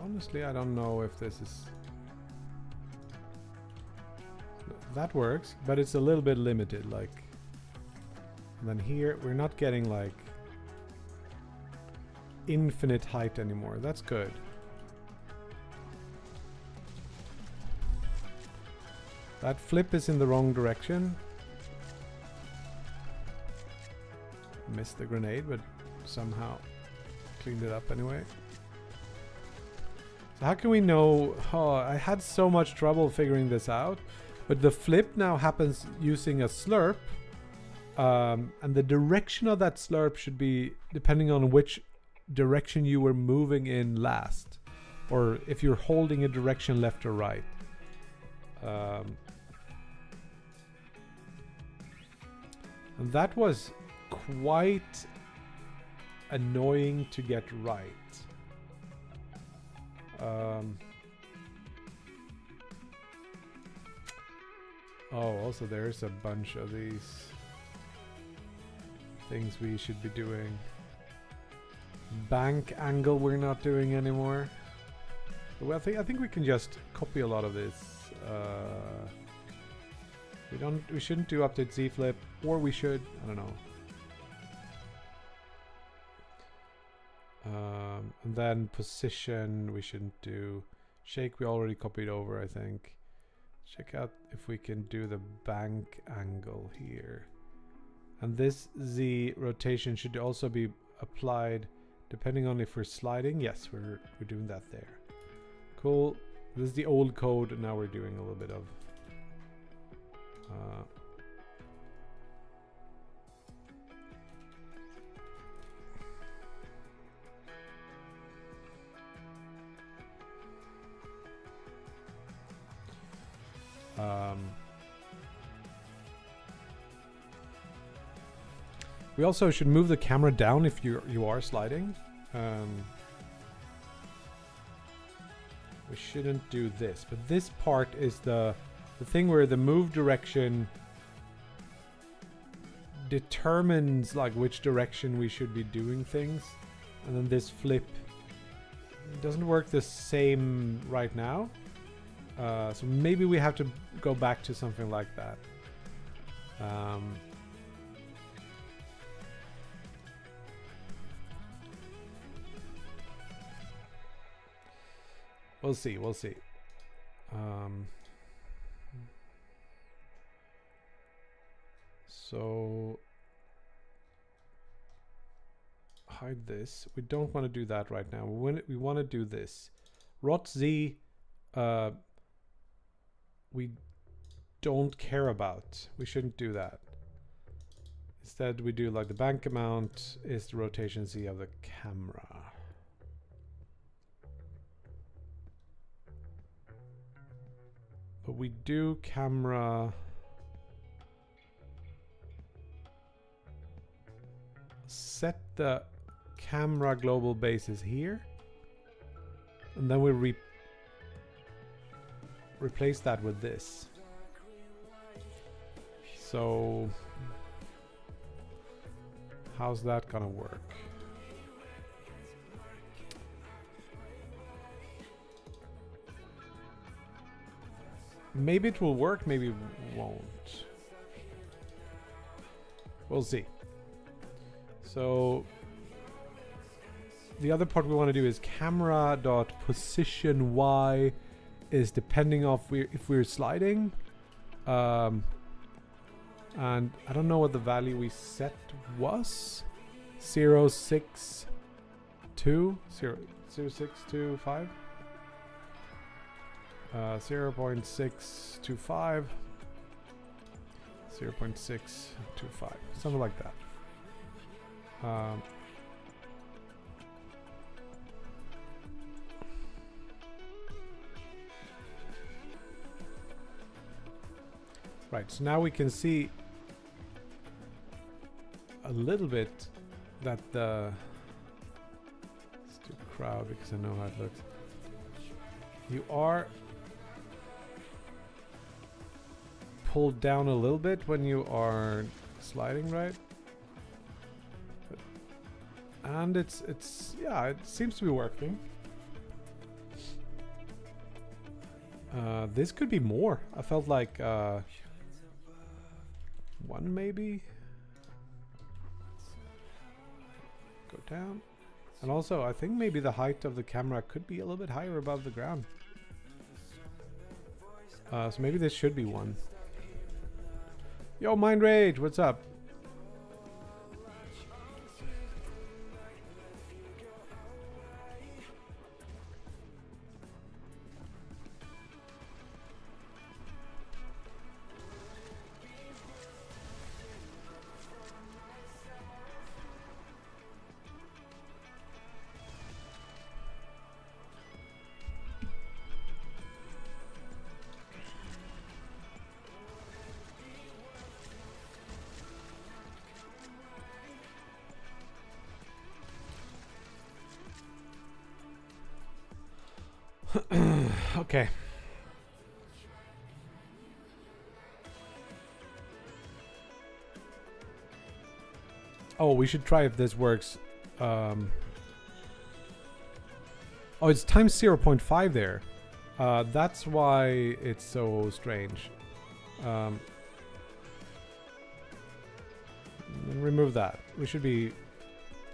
Honestly, I don't know if this is... that works, but it's a little bit limited, like... and then here, we're not getting, like... infinite height anymore. That's good. That flip is in the wrong direction. Missed the grenade, but somehow cleaned it up anyway. So how can we know? Oh, I had so much trouble figuring this out. But the flip now happens using a slurp. And the direction of that slurp should be depending on which direction you were moving in last. Or if you're holding a direction left or right. And that was quite annoying to get right. Oh, also there's a bunch of these things we should be doing. Bank angle we're not doing anymore. Well, I think we can just copy a lot of this. We shouldn't do update Z flip, or we should. I don't know. And then position we shouldn't do. Shake we already copied over, I think. Check out if we can do the bank angle here. And this Z rotation should also be applied depending on if we're sliding. Yes, we're doing that there. Cool. This is the old code, and now we're doing a little bit of we also should move the camera down if you are sliding. We shouldn't do this, but this part is the thing where the move direction determines like which direction we should be doing things, and then this flip doesn't work the same right now. So maybe we have to go back to something like that. We'll see. So hide this. We don't want to do that right now. We want to do this. Rot Z we don't care about. We shouldn't do that. Instead we do like the bank amount is the rotation Z of the camera. But we do camera set the camera global basis here, and then we replace that with this. So how's that gonna work? Maybe it will work, maybe it won't. We'll see. So the other part we want to do is camera.position Y is depending on if we're sliding. And I don't know what the value we set was. 0.625 0.625 0.625, something like that. Right, so now we can see a little bit that let's do crowd because I know how it looks. You are pulled down a little bit when you are sliding, right? And it's yeah, it seems to be working. This could be more. I felt like one maybe. Go down. And also I think maybe the height of the camera could be a little bit higher above the ground. So maybe this should be 1. Yo, Mind Rage, what's up? Okay. Oh, we should try if this works. Oh, it's times 0.5 there. That's why it's so strange. Remove that. We should be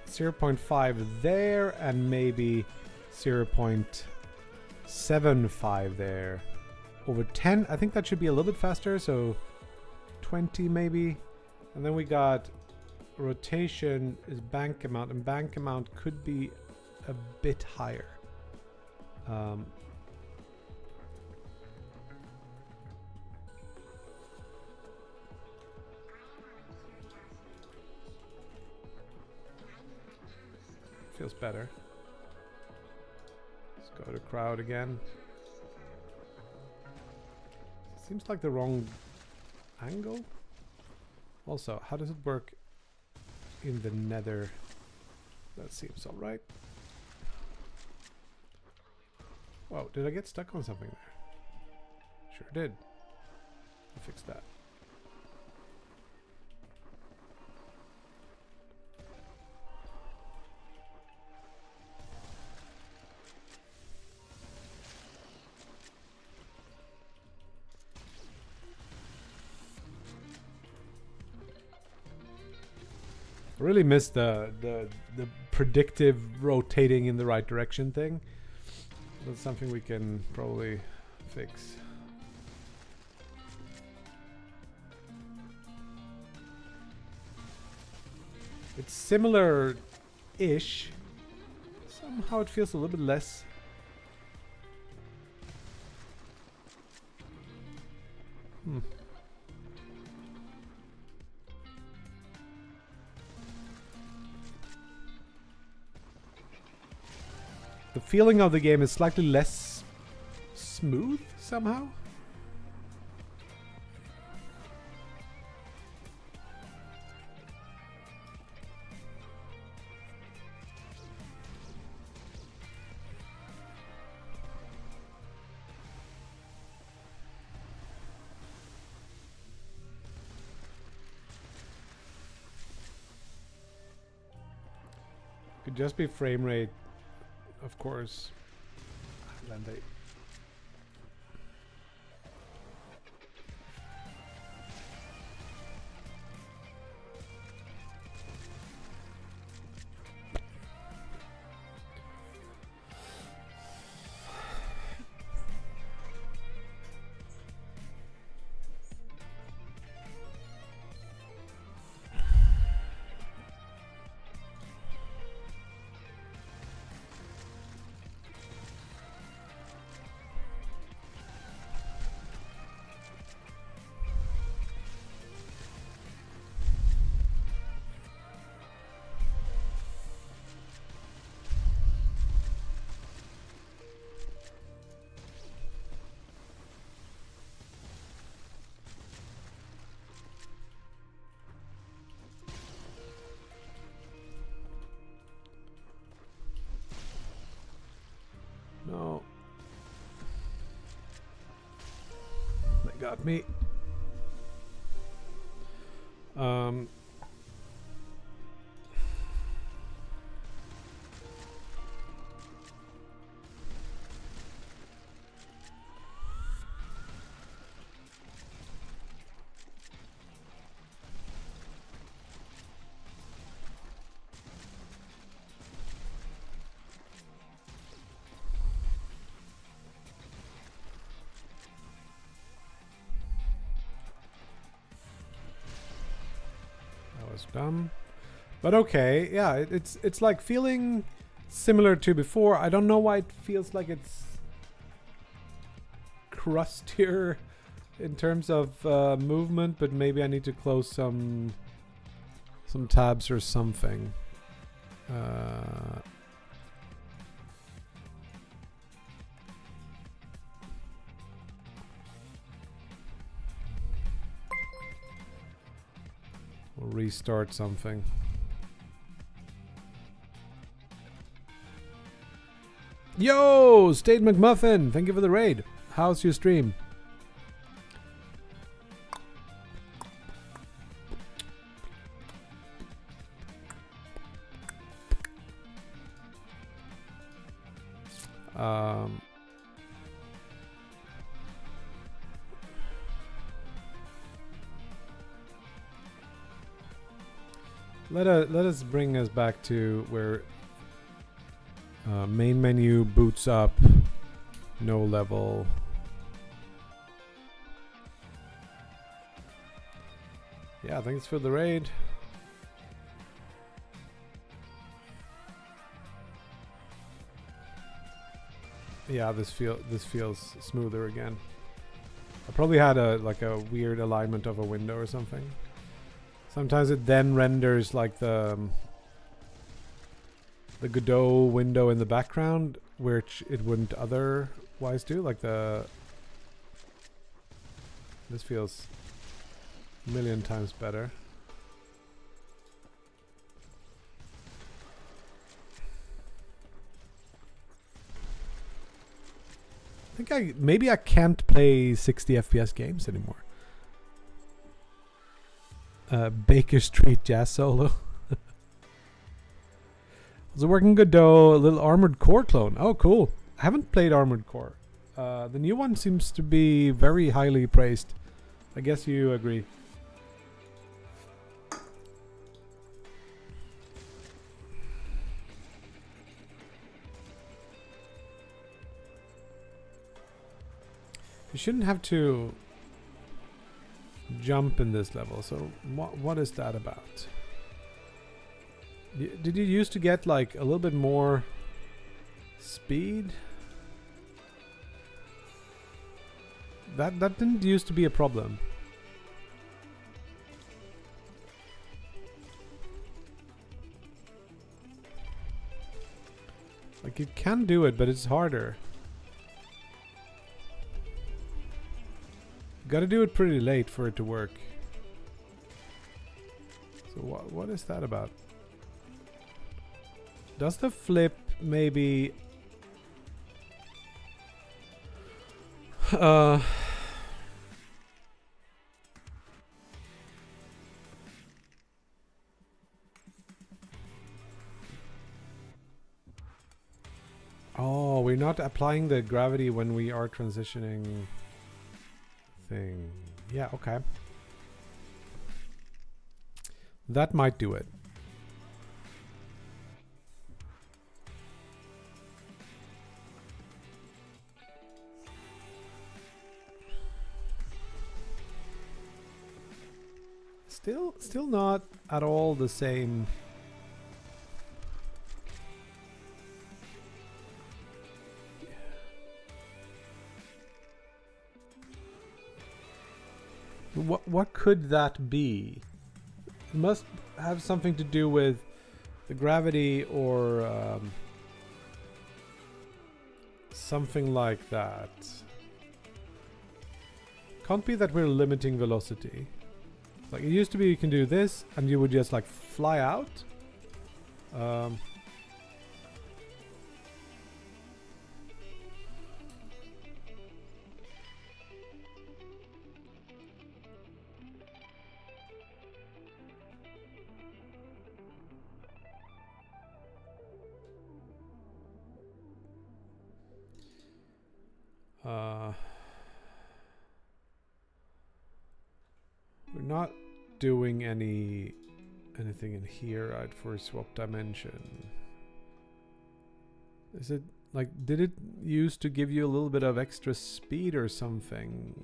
0.5 there and maybe 0.75 there. Over 10, I think that should be a little bit faster, so 20 maybe. And then we got rotation is bank amount, and bank amount could be a bit higher. Feels better. Let's go to crowd again. Seems like the wrong angle. Also, how does it work in the nether? That seems alright. Whoa, did I get stuck on something there? Sure did. I'll fix that. I really missed the predictive rotating in the right direction thing. That's something we can probably fix. It's similar-ish. Somehow it feels a little bit less. The feeling of the game is slightly less smooth somehow. Could just be frame rate. Of course. Then they no. They got me. was dumb. But okay, yeah, it's like feeling similar to before. I don't know why it feels like it's crustier in terms of movement, but maybe I need to close some tabs or something. We'll restart something. Yo, State McMuffin, thank you for the raid. How's your stream? Let us bring us back to where main menu, boots up, no level. Yeah, thanks for the raid. Yeah, this feels smoother again. I probably had a weird alignment of a window or something. Sometimes it then renders like the Godot window in the background, which it wouldn't otherwise do. Like this feels a million times better. I think maybe I can't play 60 FPS games anymore. Baker Street Jazz Solo. Was it working Godot? A little Armored Core clone. Oh, cool. I haven't played Armored Core. The new one seems to be very highly praised. I guess you agree. You shouldn't have to jump in this level. So what is that about? Did you used to get like a little bit more speed? That didn't used to be a problem. Like you can do it, but it's harder. Got to do it pretty late for it to work. So what is that about? Does the flip maybe oh, we're not applying the gravity when we are transitioning thing. Yeah, okay. That might do it. Still not at all the same. What could that be? It must have something to do with the gravity or something like that. Can't be that we're limiting velocity. Like it used to be you can do this and you would just like fly out. We're not doing anything in here, right, for swap dimension. Is it like, did it used to give you a little bit of extra speed or something?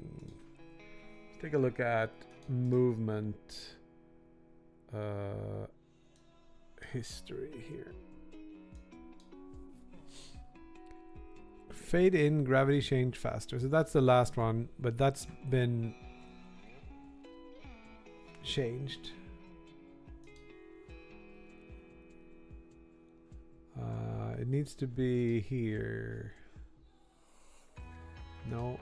Let's take a look at movement. history here. Fade in, gravity change faster. So that's the last one, but that's been changed. It needs to be here. No.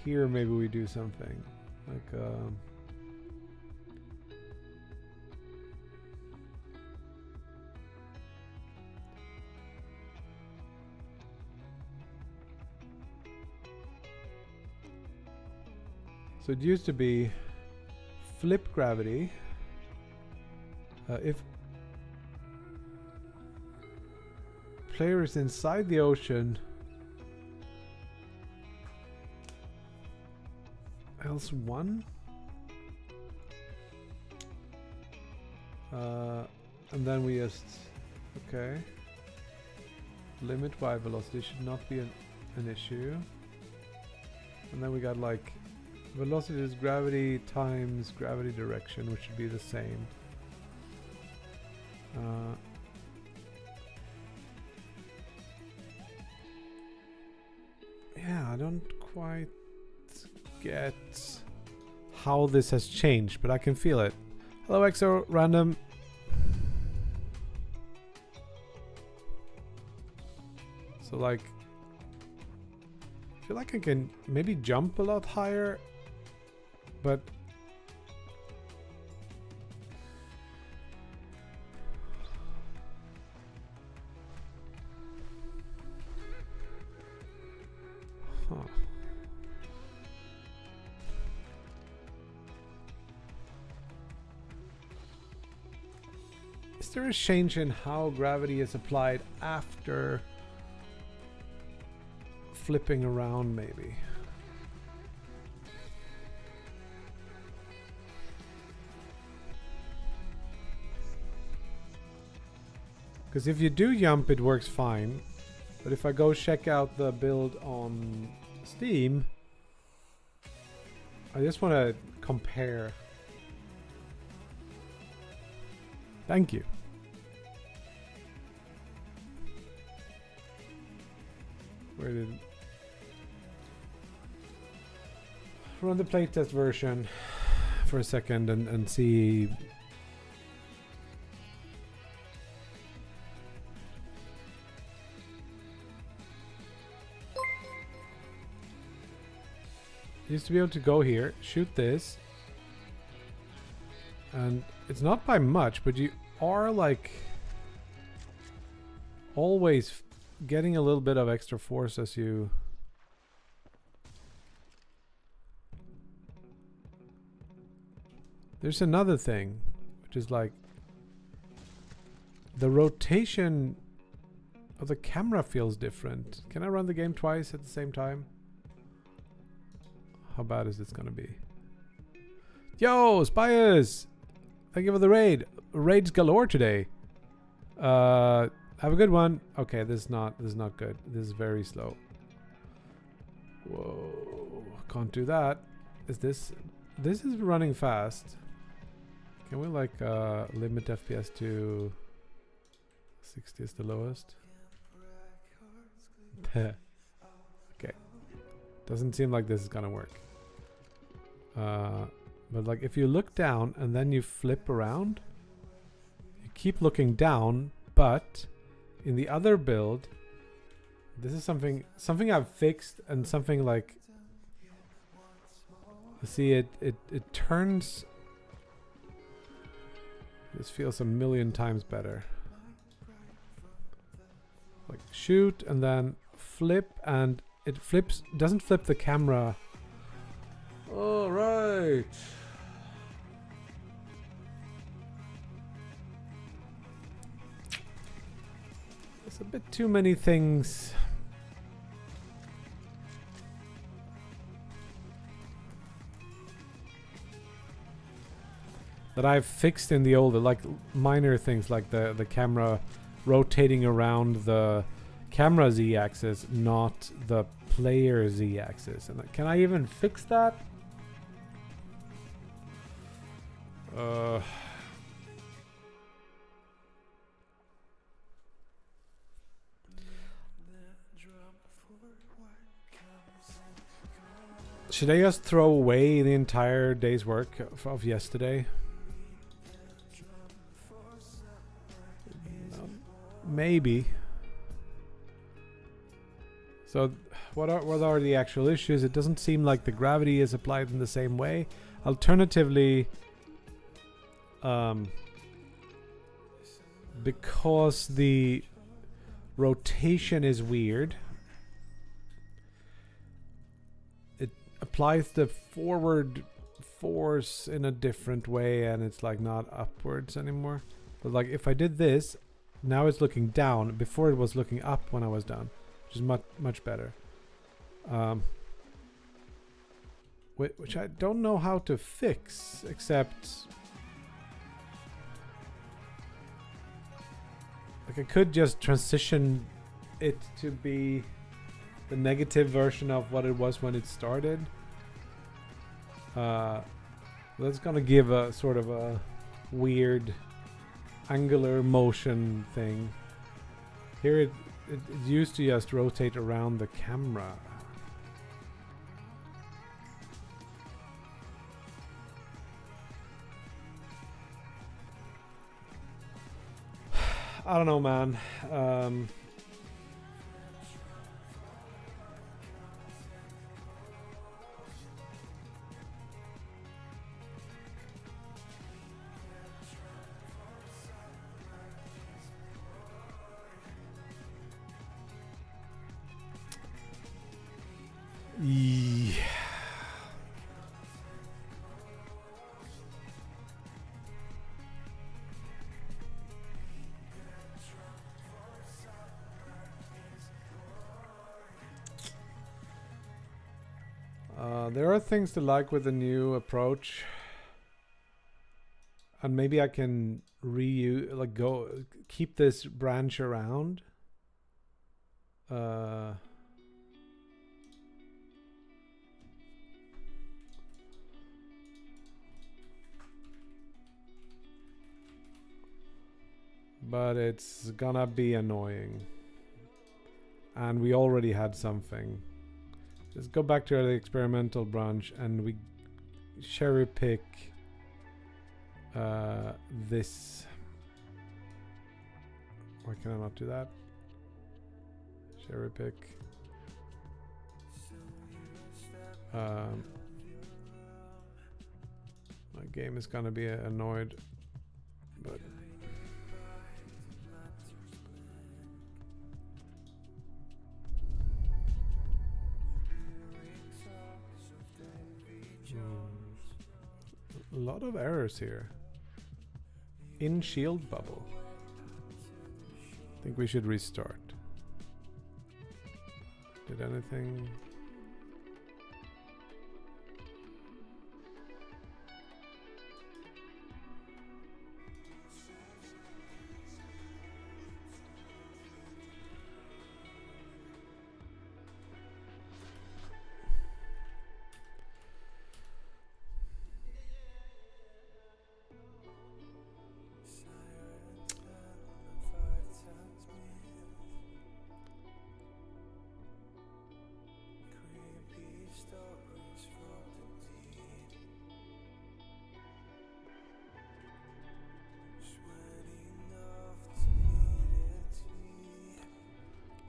Here maybe we do something. Like so it used to be flip gravity. If player is inside the ocean, else one. And then we just, okay. Limit Y velocity should not be an issue. And then we got like velocity is gravity times gravity direction, which should be the same. Yeah, I don't quite get how this has changed, but I can feel it. Hello, XO Random. So like, I feel like I can maybe jump a lot higher, but is there a change in how gravity is applied after flipping around maybe? Because if you do jump, it works fine. But if I go check out the build on Steam, I just want to compare. Thank you. Where did... Run the playtest version for a second and see... You used to be able to go here, shoot this, and it's not by much, but you are like always getting a little bit of extra force as you... There's another thing, which is like the rotation of the camera feels different. Can I run the game twice at the same time? How bad is this gonna be? Yo, Spires! Thank you for the raid. Raids galore today. Have a good one. Okay, this is not good. This is very slow. Whoa, can't do that. This is running fast. Can we like limit FPS to 60 is the lowest? Okay. Doesn't seem like this is gonna work. But like if you look down and then you flip around, you keep looking down, but in the other build, this is something I've fixed and something like, see it turns. This feels a million times better. Like shoot and then flip, and it flips, doesn't flip the camera. All right. There's a bit too many things. That I've fixed in the older, like minor things like the camera rotating around the camera Z-axis, not the player Z-axis. And can I even fix that? Should I just throw away the entire day's work of yesterday? Maybe. So what are the actual issues? It doesn't seem like the gravity is applied in the same way. Alternatively, because the rotation is weird, it applies the forward force in a different way, and it's like not upwards anymore. But like if I did this, now it's looking down. Before it was looking up when I was down, which is much better. Which I don't know how to fix, except like I could just transition it to be the negative version of what it was when it started. That's gonna give a sort of a weird angular motion thing. Here it used to just rotate around the camera. I don't know, man. Yeah. There are things to like with the new approach, and maybe I can reuse, like, keep this branch around. But it's gonna be annoying, and we already had something. Let's go back to the experimental branch, and we cherry pick this. Why can I not do that? Cherry pick. My game is gonna be annoyed, but a lot of errors here. In shield bubble. I think we should restart. Did anything?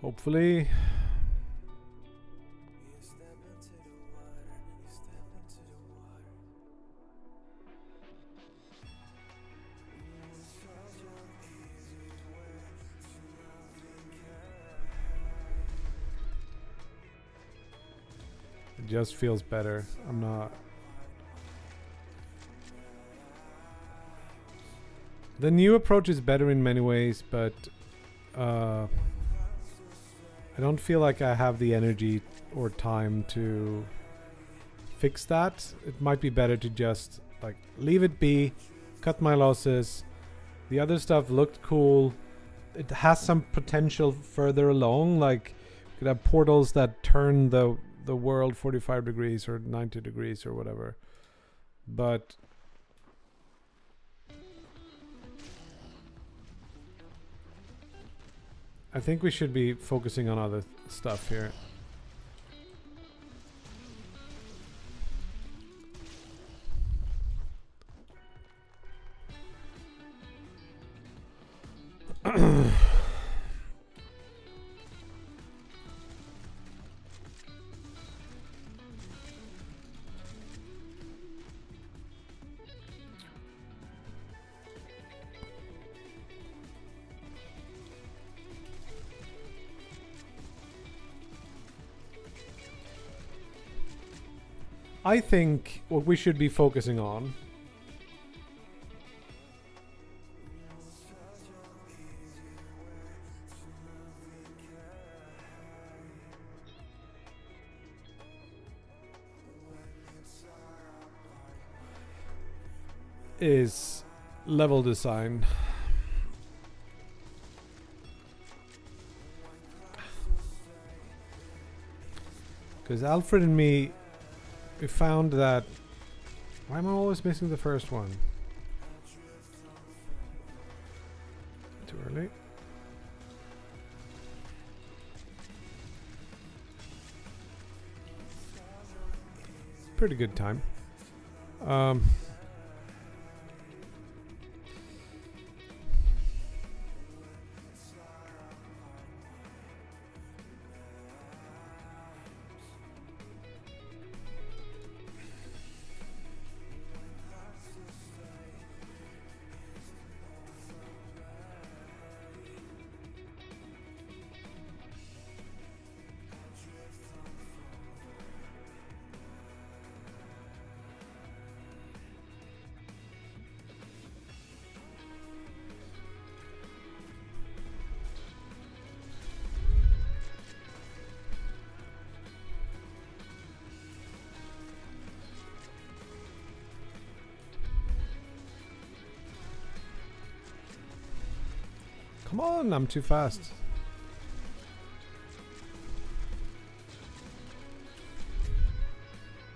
Hopefully. It just feels better. I'm not. The new approach is better in many ways, but I don't feel like I have the energy or time to fix that. It might be better to just like leave it be, cut my losses. The other stuff looked cool. It has some potential further along, like you could have portals that turn the world 45 degrees or 90 degrees or whatever. But I think we should be focusing on other stuff here. I think what we should be focusing on is level design. Because Alfred and me, we found that... Why am I always missing the first one? Too early. Pretty good time. Come on, I'm too fast.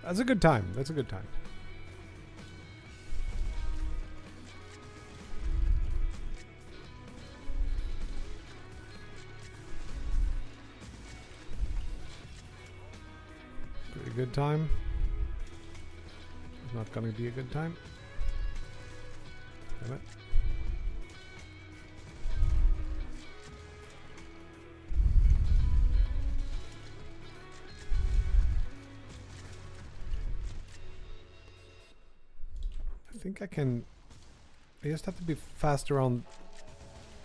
That's a good time. That's a good time. Pretty good time. It's not going to be a good time. Damn it. I think I can. I just have to be faster on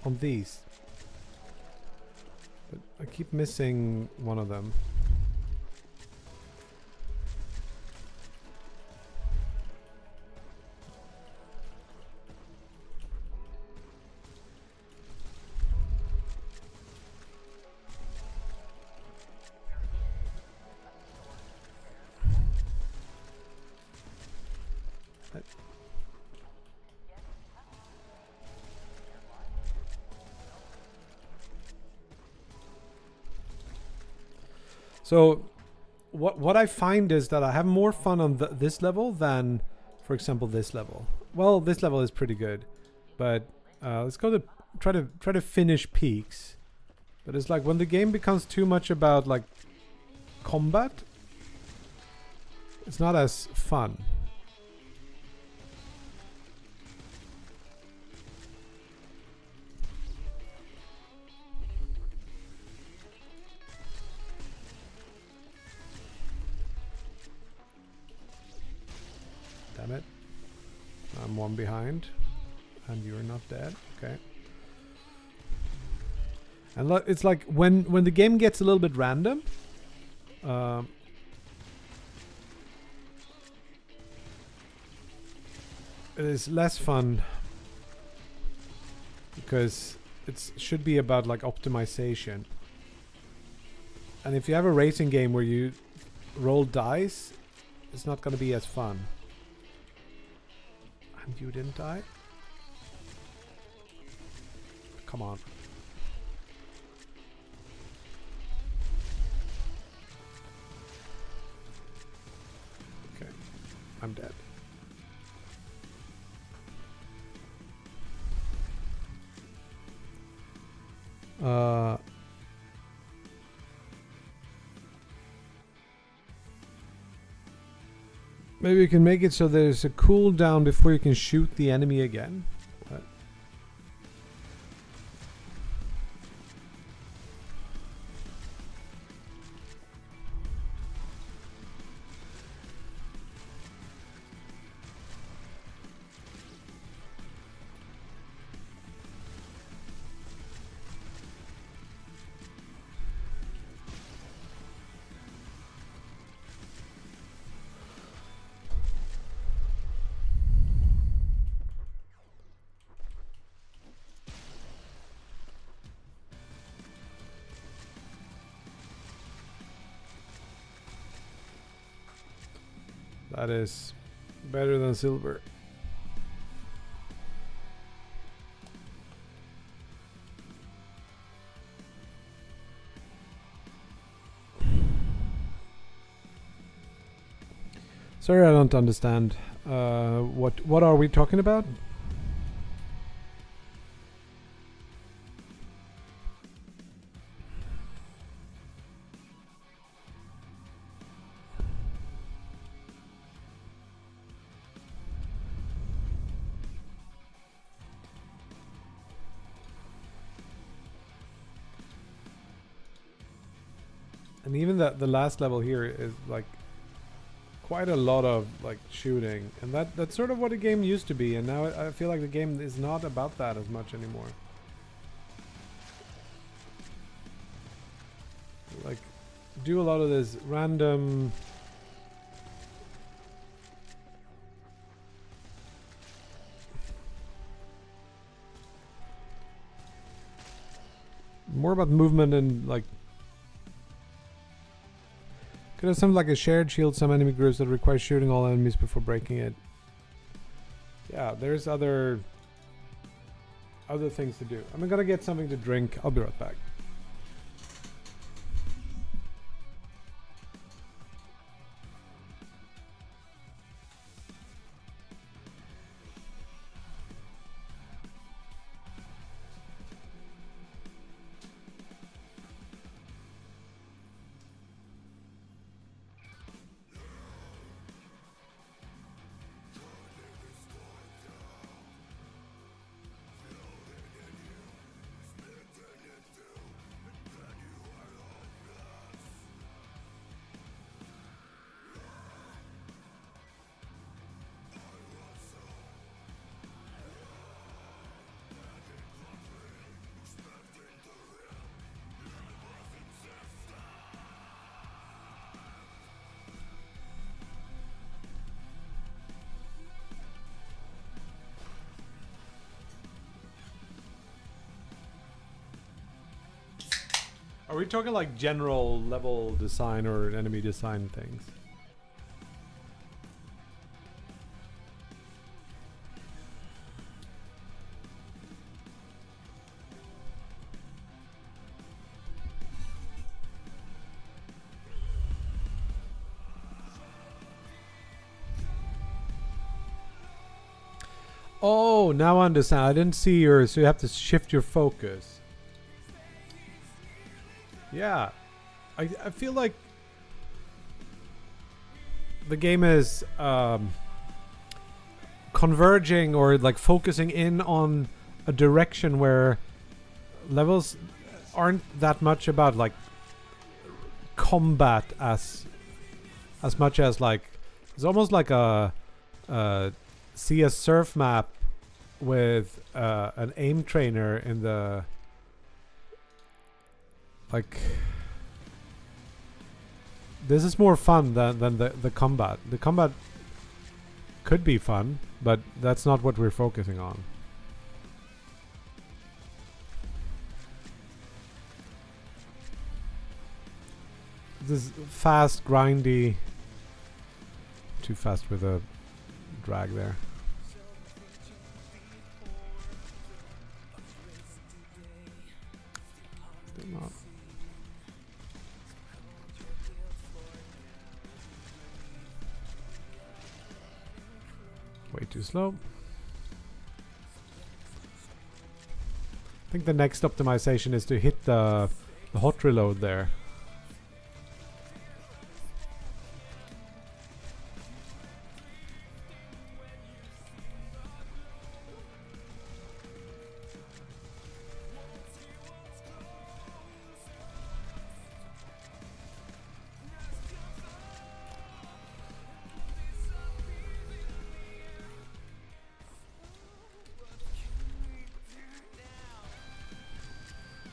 these. But I keep missing one of them. So what I find is that I have more fun on this level than, for example, this level. Well, this level is pretty good, but let's go to try to finish peaks. But it's like when the game becomes too much about like combat, it's not as fun. Damn it. I'm one behind. And you're not dead. Okay. And it's like when the game gets a little bit random, it is less fun because it should be about like optimization. And if you have a racing game where you roll dice, it's not going to be as fun. And you didn't die? Come on. Okay. I'm dead. Maybe you can make it so there's a cooldown before you can shoot the enemy again. What? That is better than silver. Sorry, I don't understand. What are we talking about? And even the last level here is like quite a lot of like shooting, and that's sort of what the game used to be, and now I feel like the game is not about that as much anymore. Like, do a lot of this random more about movement and like could have something like a shared shield some enemy groups that requires shooting all enemies before breaking it. Yeah, there's other things to do. I'm gonna get something to drink. I'll be right back. Are we talking like general level design or enemy design things? Oh, now I understand. I didn't see yours, so you have to shift your focus. Yeah, I feel like the game is converging or like focusing in on a direction where levels aren't that much about like combat as much as like it's almost like a CS surf map with an aim trainer in the like. This is more fun than the combat. The combat could be fun, but that's not what we're focusing on. This is fast, grindy. Too fast with a drag there. Still not. Way too slow. I think the next optimization is to hit the hot reload there.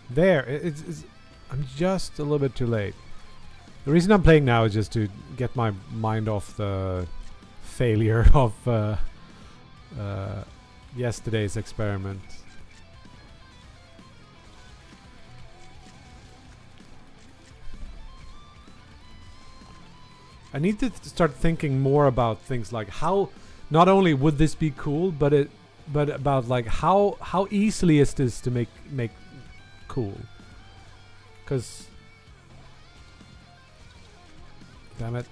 There, it's I'm just a little bit too late. The reason I'm playing now is just to get my mind off the failure of yesterday's experiment. I need to start thinking more about things like how, not only would this be cool, but about like how easily is this to make cool? Because, damn it.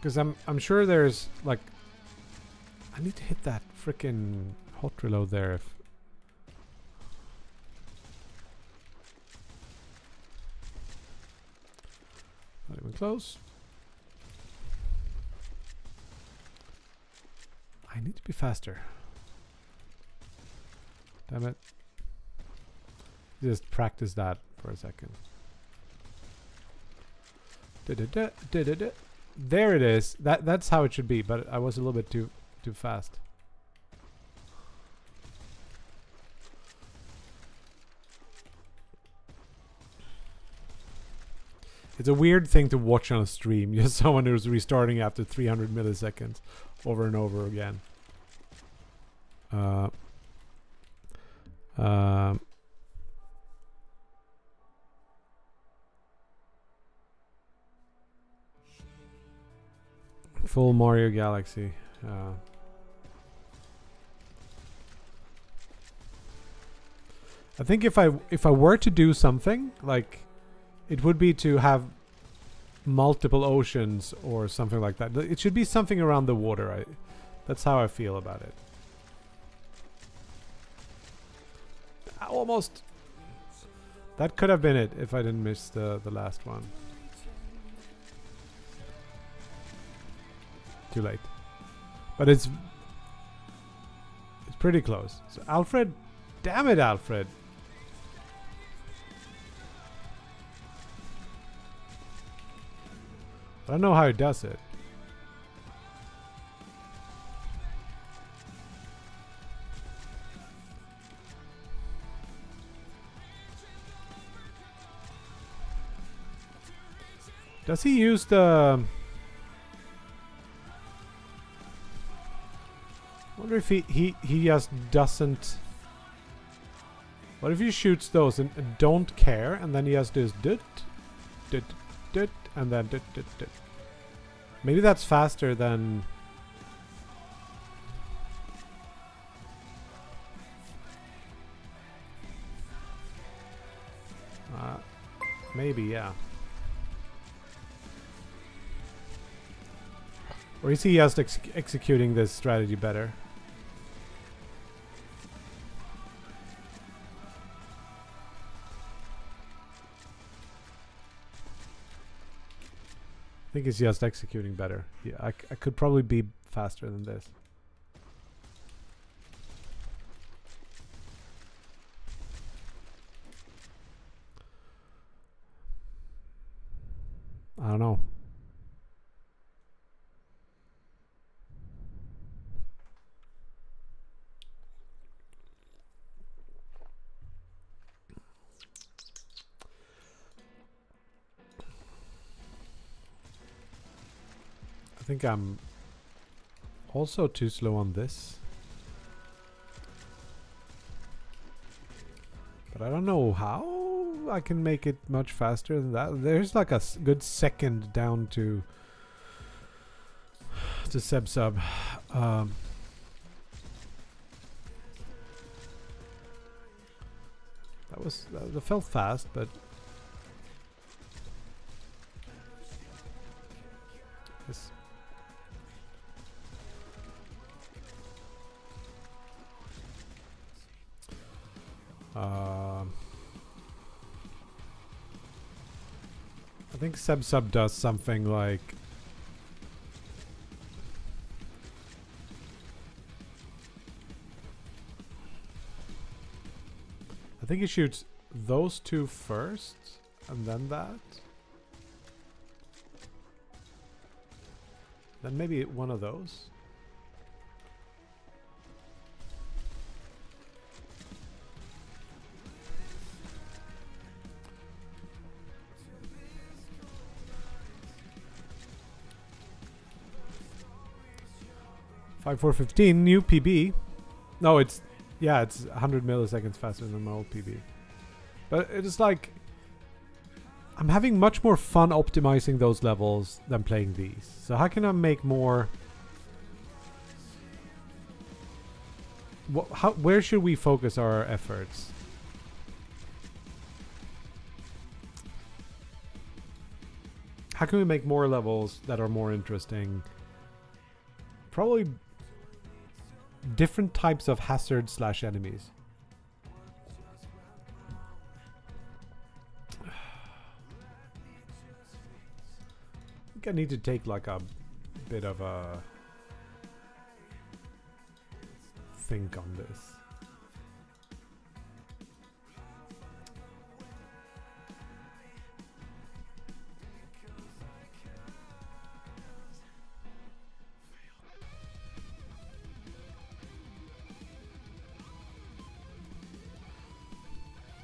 Because I'm sure there's like, I need to hit that frickin' hot reload there. If not even close. I need to be faster. Damn it. Just practice that for a second. There it is. That's how it should be, but I was a little bit too fast. It's a weird thing to watch on a stream. Just someone who's restarting after 300 milliseconds over and over again. Full Mario Galaxy. I think if I were to do something, like, it would be to have multiple oceans or something like that. It should be something around the water. That's how I feel about it. Almost. That could have been it if I didn't miss the last one. Too late. But it's pretty close. So Alfred, damn it, Alfred. I don't know how he does it. Does he use the... I wonder if he just doesn't... What if he shoots those and don't care, and then he has this dut, dut, dut, and then dut, dut, dut. Maybe that's faster than... maybe, yeah. Or is he just executing this strategy better? I think he's just executing better. Yeah, I could probably be faster than this. I don't know. I think I'm also too slow on this. But I don't know how I can make it much faster than that. There's like a good second down to sub. That felt fast, but this. I think sub does something like I think he shoots those two first and then that. Then maybe one of those. $5,415 new PB. No, it's it's 100 milliseconds faster than my old PB. But it's like I'm having much more fun optimizing those levels than playing these. So how can I make more? Where should we focus our efforts? How can we make more levels that are more interesting? Probably different types of hazard / enemies. I think I need to take like a bit of a think on this.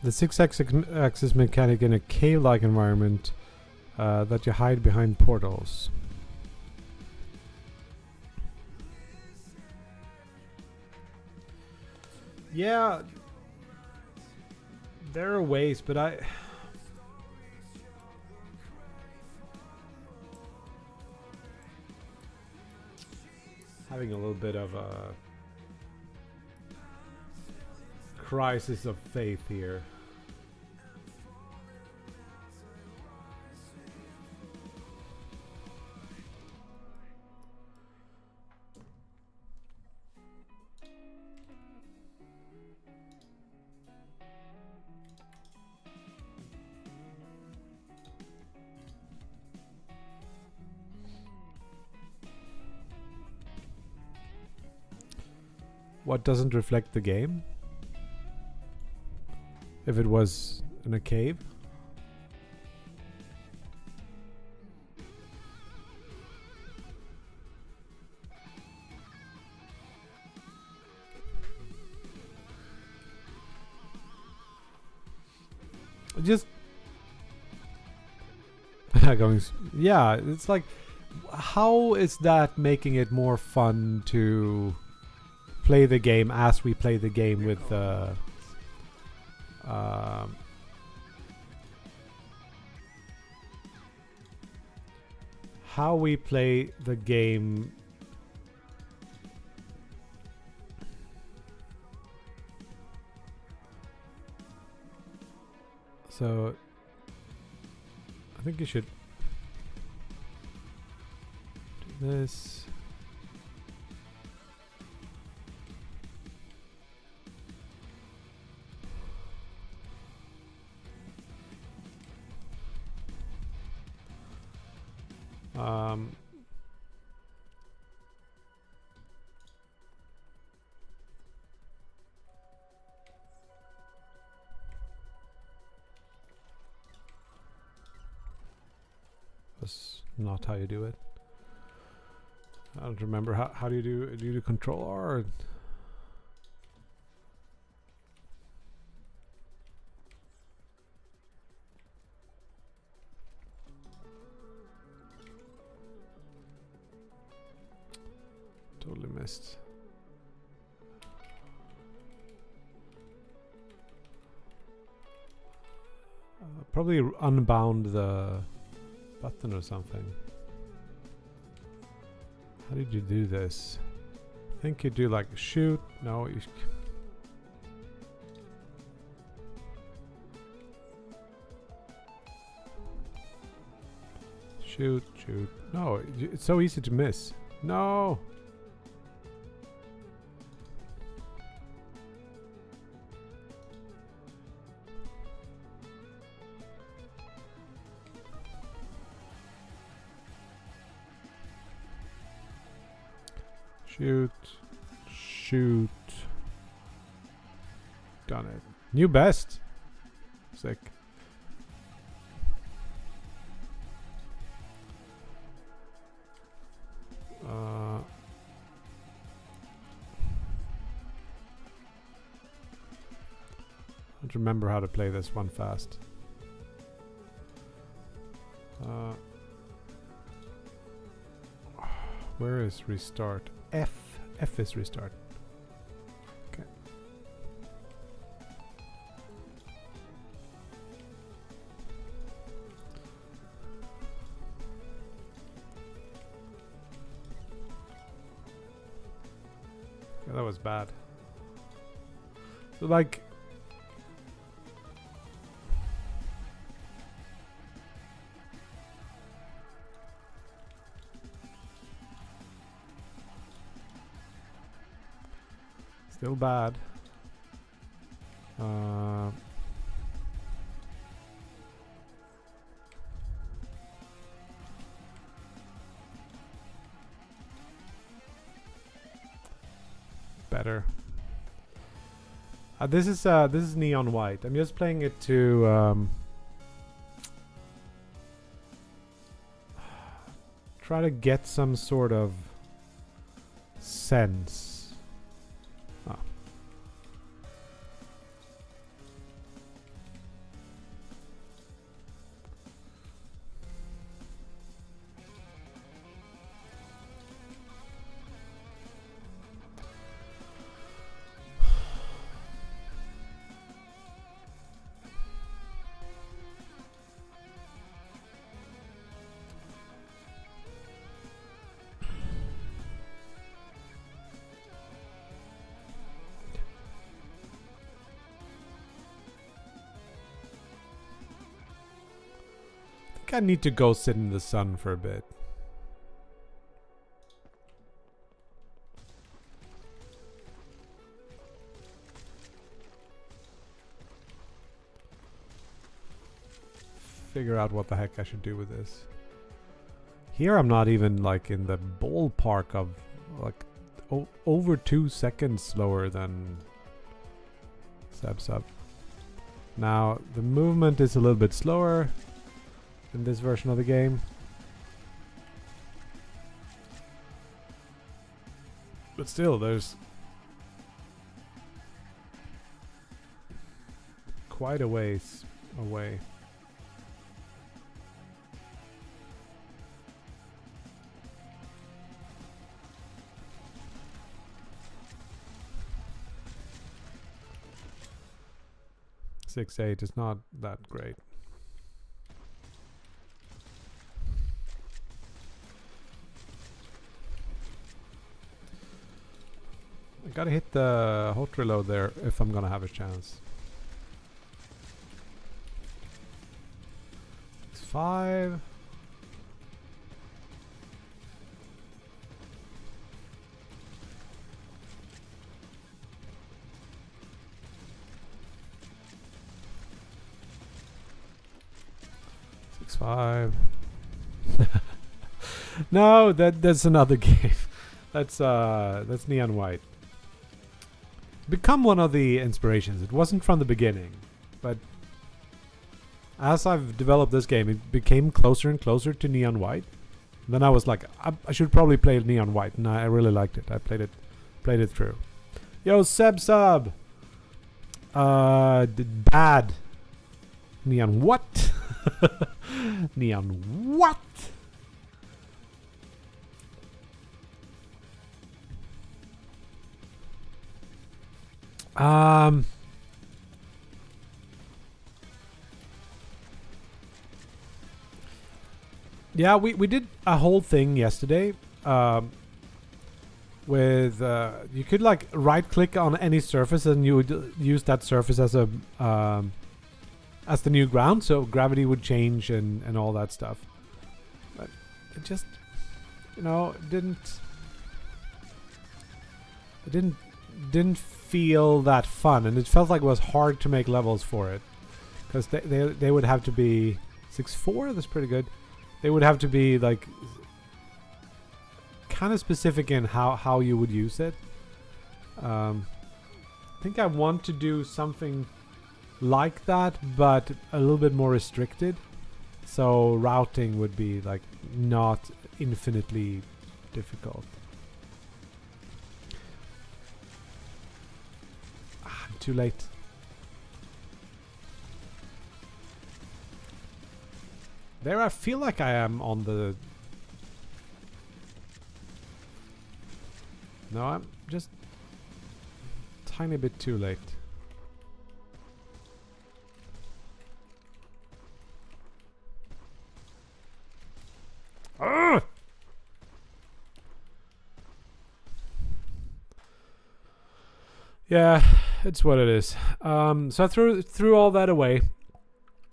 The 6-axis mechanic in a cave-like environment that you hide behind portals. Yeah, there are ways, but having a little bit of a crisis of faith here. What doesn't reflect the game? If it was in a cave? Just going, yeah, it's like, how is that making it more fun to play the game as we play the game with how we play the game so I think you should do this. That's not how you do it. I don't remember how do you do Control R? Or totally missed. Probably unbound the button or something. How did you do this? I think you do like shoot. No, you shoot. No, it's so easy to miss. No. Shoot. Done it. New best. Sick. I don't remember how to play this one fast. Where is restart? F is restart. was bad. So like... Still bad. Better. This is neon white. I'm just playing it to try to get some sort of sense. Oh. I need to go sit in the sun for a bit. Figure out what the heck I should do with this. Here I'm not even like in the ballpark of like over 2 seconds slower than Sub. Now the movement is a little bit slower in this version of the game. But still, there's quite a ways away. Six eight is not that great. I gotta hit the hot reload there if I'm gonna have a chance. 5. Six 5. No, that's another game. That's neon white. Become one of the inspirations. It wasn't from the beginning, but as I've developed this game, it became closer and closer to neon white. Then I was like, I should probably play neon white, and I really liked it. I played it through. Yo, Sub. Bad. Neon what? Neon what? Yeah, we did a whole thing yesterday with you could like right click on any surface and you would use that surface as a as the new ground, so gravity would change and all that stuff. But it just, you know, didn't feel that fun, and it felt like it was hard to make levels for it, because they would have to be 6-4. That's pretty good. They would have to be like kind of specific in how you would use it. I think I want to do something like that, but a little bit more restricted. So routing would be like not infinitely difficult. Too late. There I feel like I am on the... No, I'm just tiny bit too late. Yeah, it's what it is. So I threw all that away.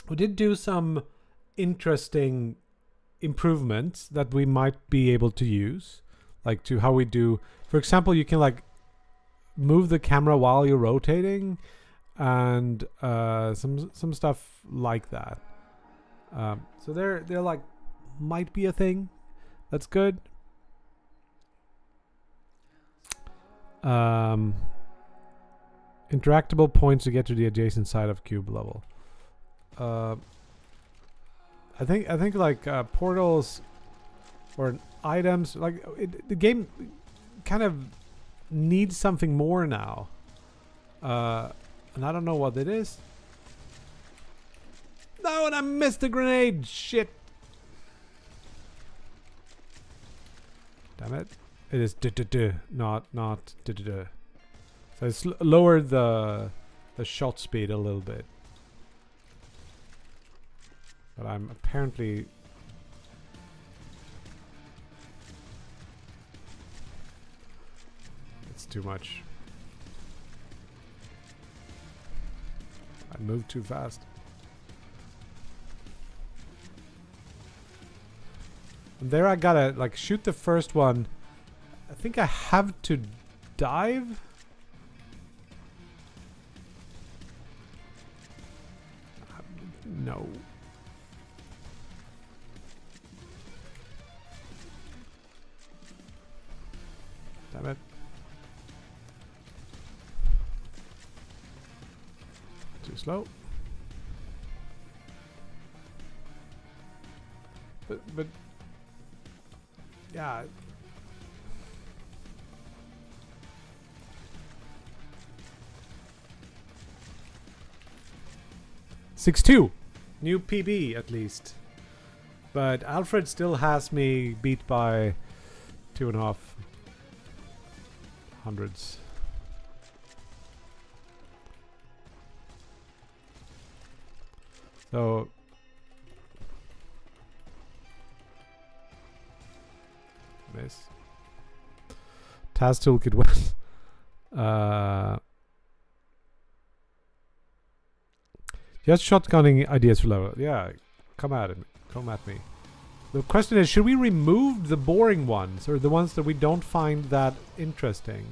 We did do some interesting improvements that we might be able to use, like to how we do. For example, you can like move the camera while you're rotating, and some stuff like that. So they're like might be a thing. That's good. Interactable points to get to the adjacent side of cube level. I think like portals or items, like the game kind of needs something more now. And I don't know what it is. No, and I missed the grenade. Shit. Damn it. It is not So it's lowered the shot speed a little bit. But I'm apparently... It's too much. I moved too fast. And there I gotta like shoot the first one. I think I have to dive. No. Damn it. Too slow. But yeah. (6-2) new PB at least. But Alfred still has me beat by 2.5 hundreds. So miss. Task toolkit was just shotgunning ideas for level. Yeah, come at me. The question is, should we remove the boring ones or the ones that we don't find that interesting?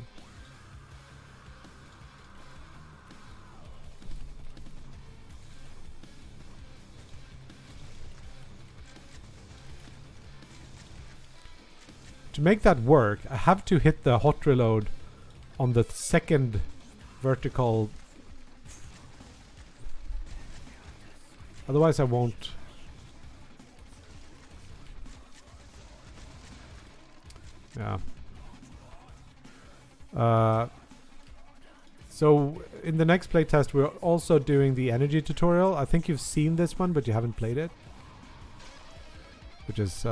To make that work, I have to hit the hot reload on the second vertical. Otherwise I won't. Yeah. So in the next playtest we're also doing the energy tutorial. I think you've seen this one but you haven't played it. Which is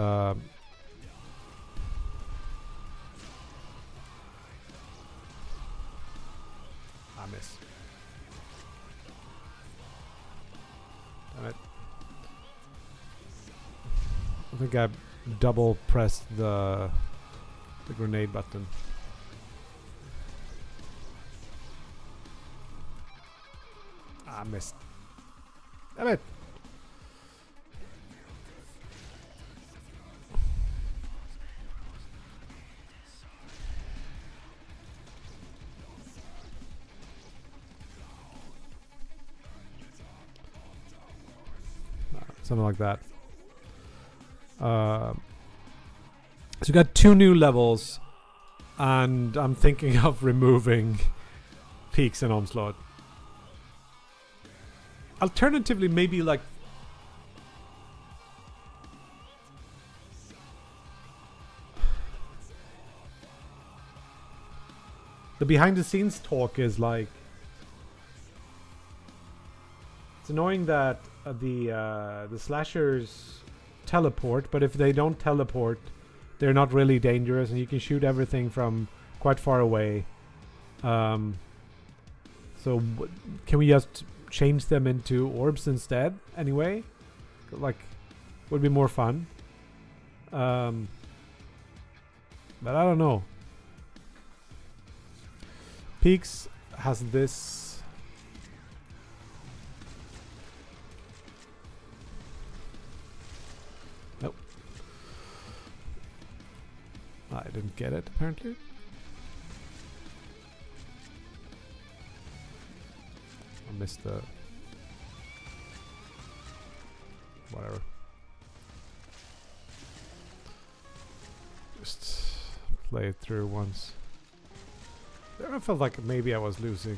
miss. Damn it. I think I double pressed the grenade button. I missed. Damn it. Something like that. So we got 2 new levels, and I'm thinking of removing Peaks and Onslaught. Alternatively, maybe like the behind the scenes talk is like, it's annoying that the slashers teleport, but if they don't teleport, they're not really dangerous, and you can shoot everything from quite far away. So can we just change them into orbs instead? Anyway, like, would be more fun. But I don't know. Peaks has this. Nope. I didn't get it apparently. I missed the whatever. Just play it through once. There I felt like maybe I was losing.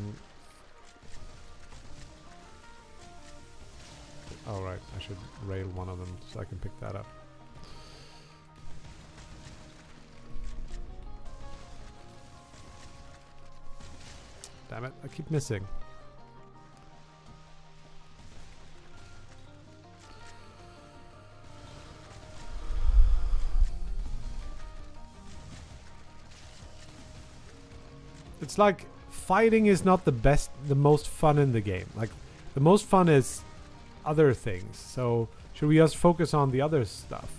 Oh right, I should rail one of them so I can pick that up. Damn it, I keep missing. It's like fighting is not the most fun in the game. Like the most fun is other things. So should we just focus on the other stuff?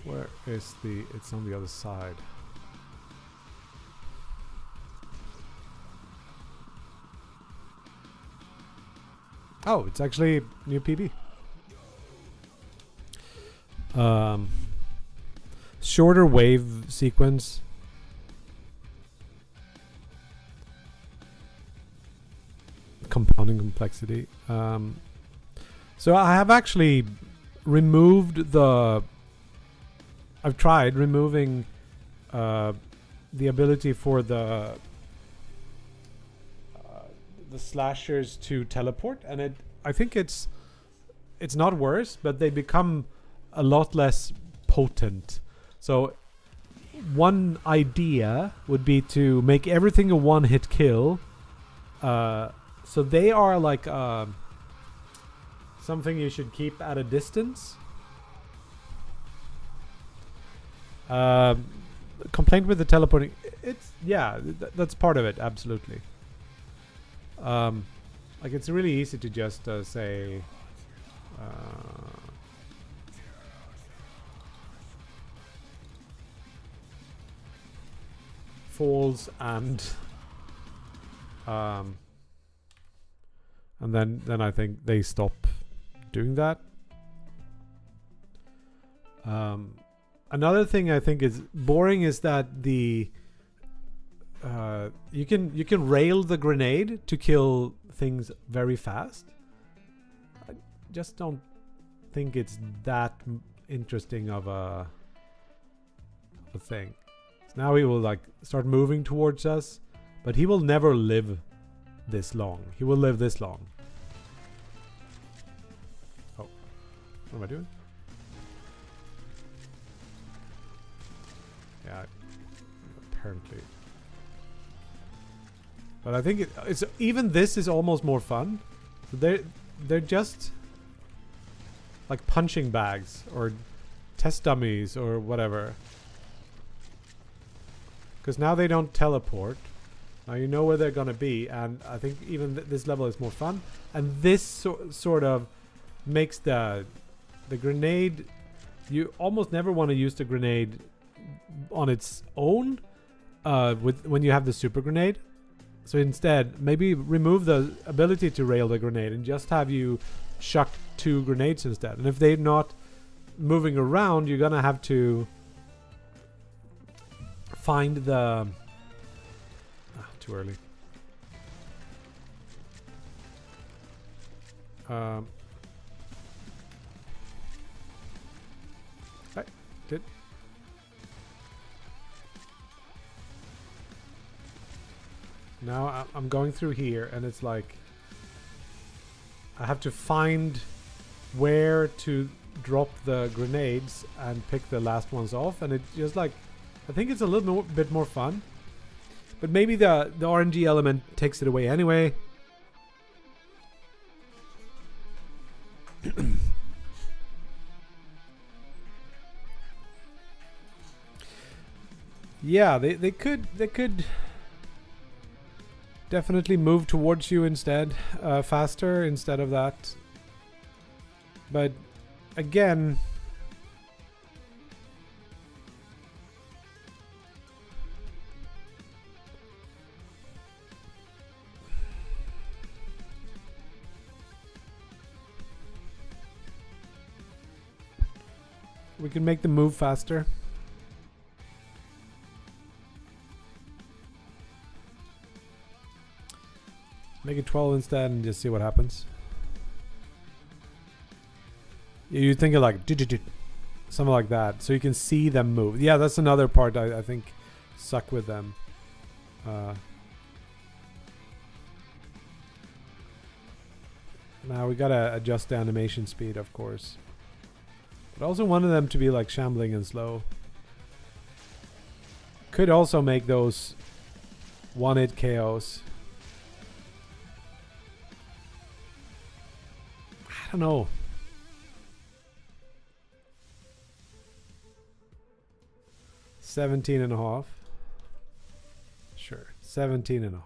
Where is the... It's on the other side. Oh, it's actually new PB. Shorter wave sequence. Compounding complexity. So I have actually removed the... I've tried removing the ability for the slashers to teleport, and I think it's not worse, but they become a lot less potent. So one idea would be to make everything a one-hit kill. So they are like something you should keep at a distance. Complaint with the teleporting. It's that's part of it, absolutely. Like it's really easy to just say falls and then I think they stop doing that. Another thing I think is boring is that the you can rail the grenade to kill things very fast. I just don't think it's that interesting of a thing. So now he will like start moving towards us, but he will never live this long. He will live this long. Oh, what am I doing? Yeah, apparently. But I think it's even this is almost more fun. They're just like punching bags or test dummies or whatever. Because now they don't teleport. Now you know where they're gonna be, and I think even this level is more fun. And this sort of makes the grenade. You almost never want to use the grenade on its own when you have the super grenade. So instead, maybe remove the ability to rail the grenade and just have you chuck 2 grenades instead. And if they're not moving around, you're gonna have to find the... too early. I did. Now I'm going through here, and it's like I have to find where to drop the grenades and pick the last ones off, and it just like I think it's a little bit more fun. But maybe the RNG element takes it away anyway. Yeah, they could definitely move towards you instead, faster instead of that. But again, we can make them move faster. Make it 12 instead and just see what happens. You're thinking like something like that, so you can see them move. Yeah, that's another part I think suck with them. Now we gotta adjust the animation speed, of course. But I also wanted them to be like shambling and slow. Could also make those one-hit KOs. I don't know. $17.5. Sure, 17.5.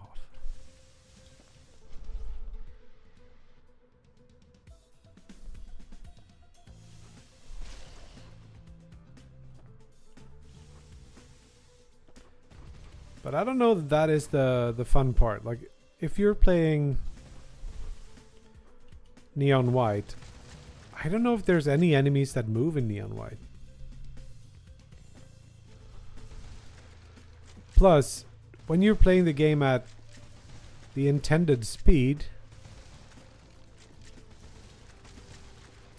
But I don't know that that is the fun part. Like, if you're playing Neon White, I don't know if there's any enemies that move in Neon White. Plus, when you're playing the game at the intended speed,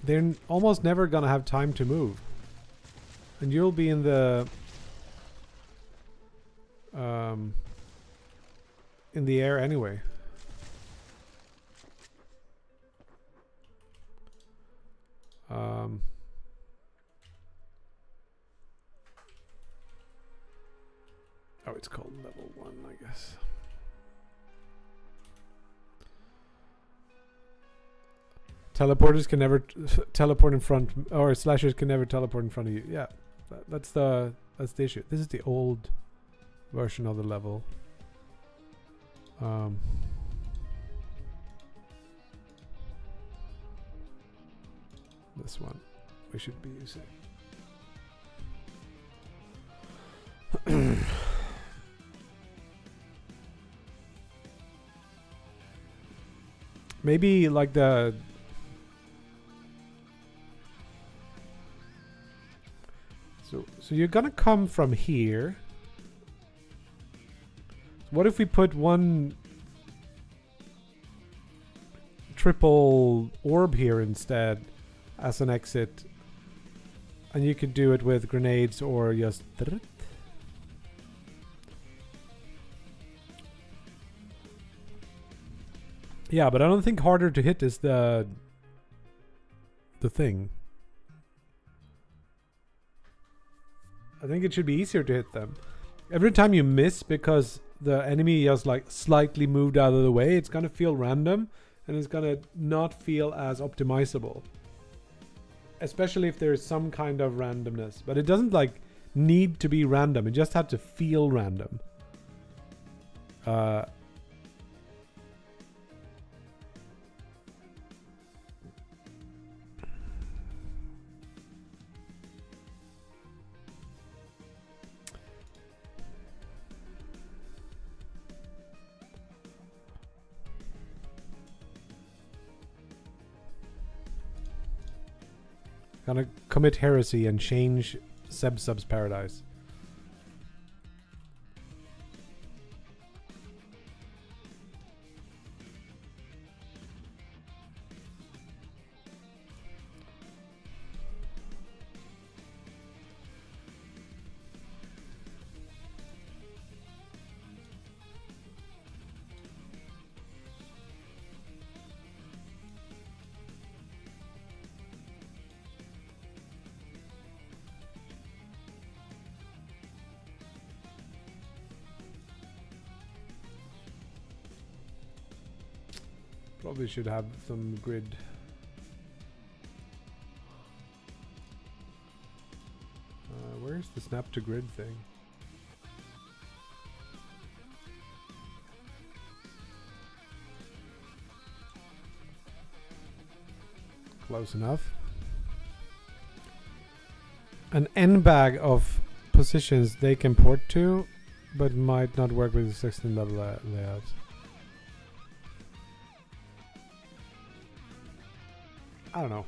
they're almost never gonna have time to move. And you'll be in the air anyway. Oh, it's called level 1, I guess. Teleporters can never teleport in front, or slashers can never teleport in front of you. Yeah, that's the issue. This is the old version of the level. This one we should be using. Maybe like the so you're gonna come from here. What if we put one triple orb here instead as an exit, and you could do it with grenades or just yeah, but I don't think harder to hit is the thing. I think it should be easier to hit them. Every time you miss because the enemy just like slightly moved out of the way, it's gonna feel random and it's gonna not feel as optimizable. Especially if there's some kind of randomness. But it doesn't like need to be random. It just had to feel random. Gonna commit heresy and change Sebsub's paradise. Probably should have some grid. Where's the snap to grid thing? Close enough. An N bag of positions they can port to, but might not work with the 16 level layout. I don't know.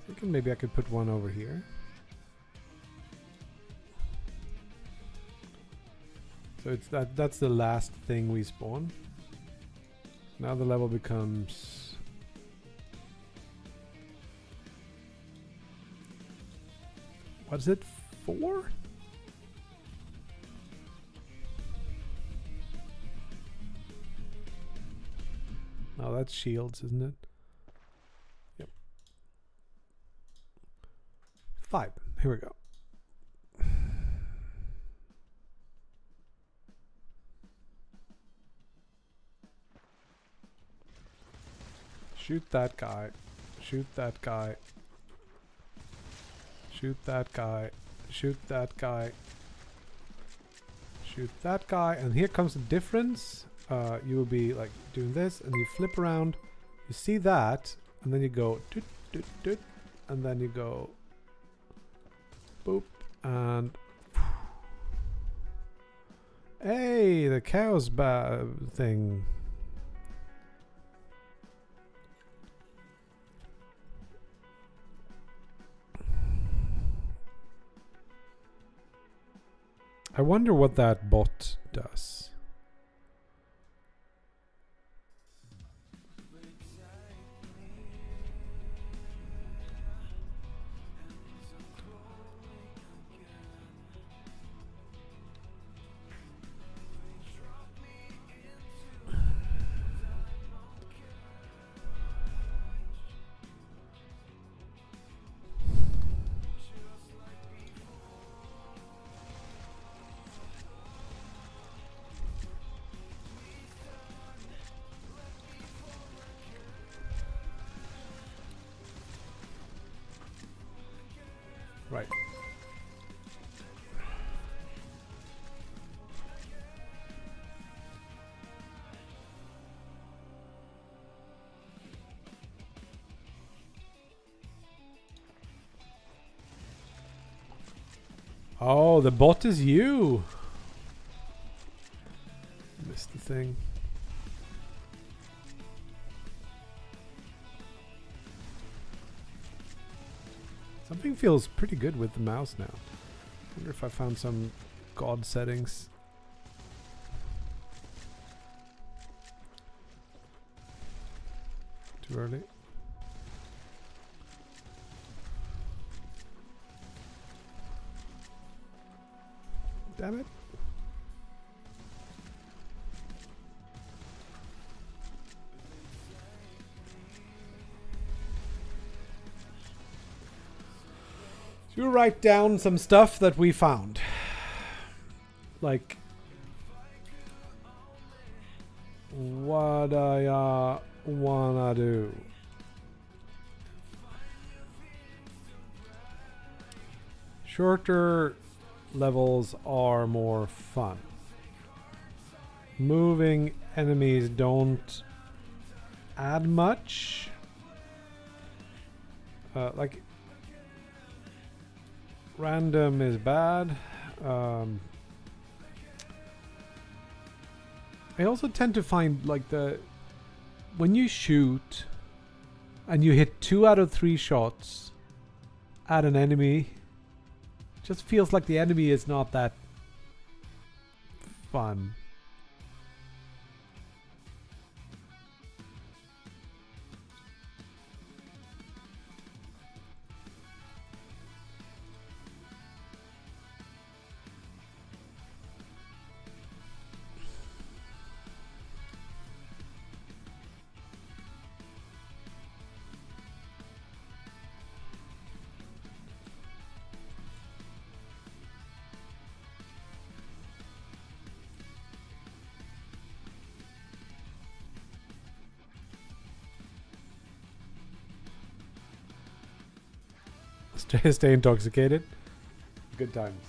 Thinking maybe I could put one over here. So it's that's the last thing we spawn. Now the level becomes what is it? 4? Oh, that's shields, isn't it? Yep. 5. Here we go. Shoot that guy. Shoot that guy. Shoot that guy. Shoot that guy. Shoot that guy. And here comes the difference. You will be like doing this and you flip around. You see that. And then you go doot, doot, doot, and then you go boop and hey, the cow's thing. I wonder what that bot does. Right. Oh, the bot is you. Missed the thing. Something feels pretty good with the mouse now. I wonder if I found some god settings. Too early. Damn it. You write down some stuff that we found. Like what I wanna do. Shorter levels are more fun. Moving enemies don't add much. Like random is bad. I also tend to find like when you shoot and you hit 2 out of 3 shots at an enemy, it just feels like the enemy is not that fun. Stay intoxicated. Good times.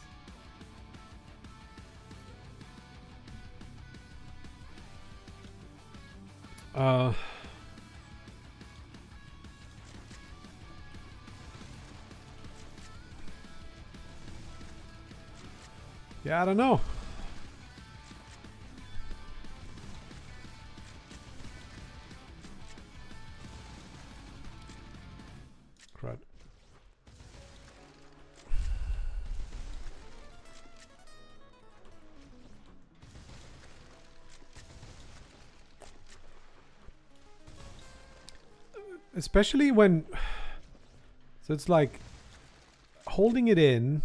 Yeah, I don't know. Crud. Especially when... So it's like... Holding it in...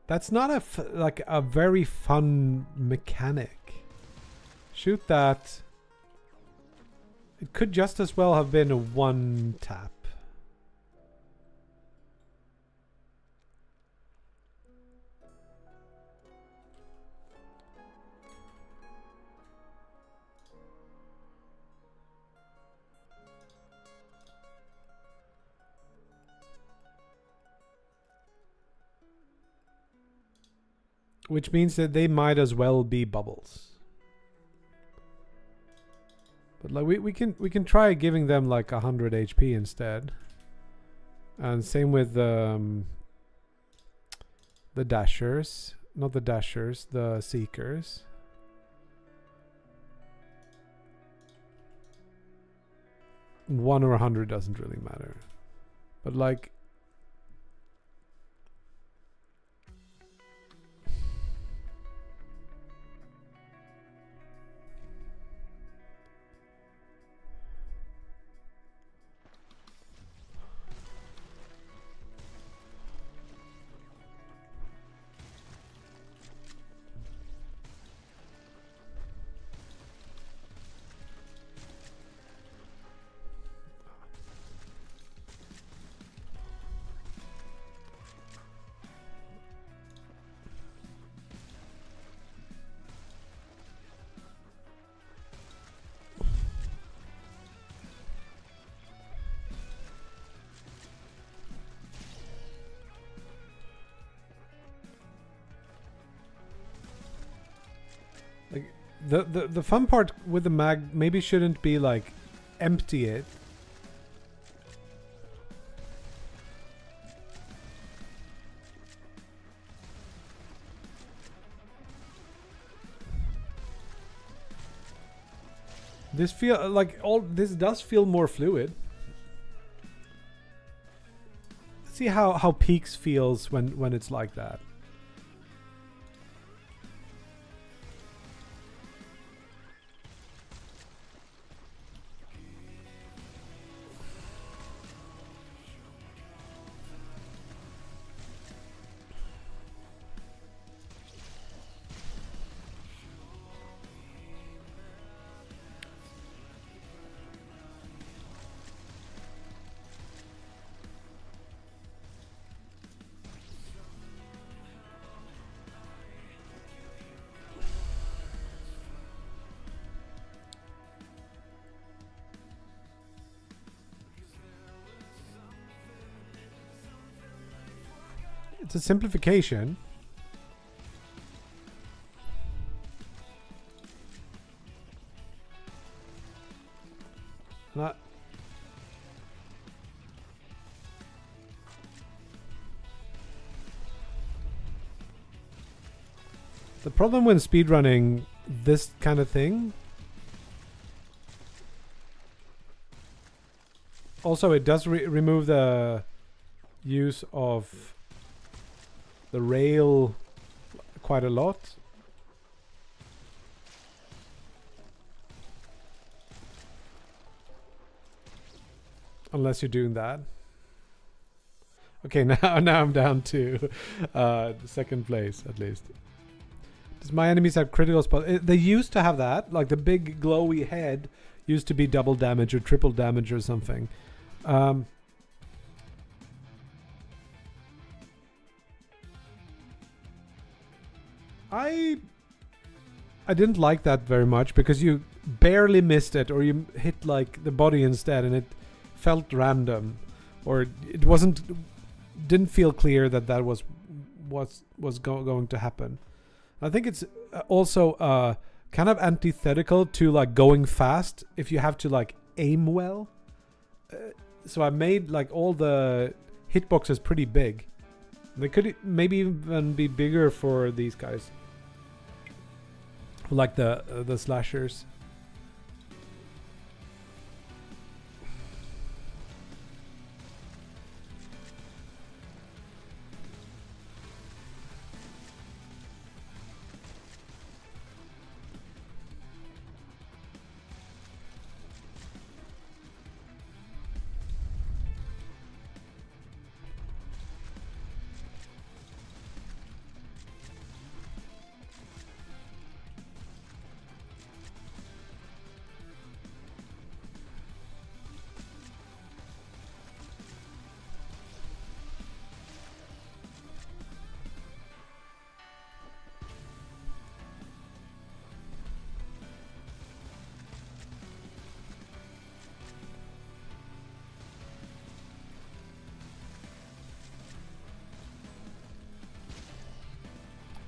That's not like a very fun mechanic. Shoot that. It could just as well have been a one tap. Which means that they might as well be bubbles. But like we can try giving them like 100 HP instead. And same with the dashers. Not the dashers, the seekers. One or 100 doesn't really matter. But like... The fun part with the mag maybe shouldn't be like empty it. This feel like this does feel more fluid. See how peaks feels when it's like that. It's a simplification. Not. The problem when speedrunning this kind of thing. Also, it does remove the use of the rail quite a lot. Unless you're doing that. Okay, now I'm down to second place at least. Does my enemies have critical spot? They used to have that. Like the big glowy head used to be double damage or triple damage or something. I didn't like that very much because you barely missed it or you hit like the body instead and it felt random. or it didn't feel clear that that was going to happen. I think it's also kind of antithetical to like going fast if you have to like aim well. So I made like all the hitboxes pretty big. They could maybe even be bigger for these guys, like the slashers.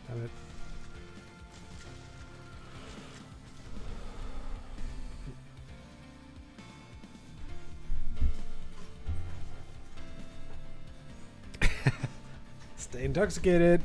Have it. Stay intoxicated.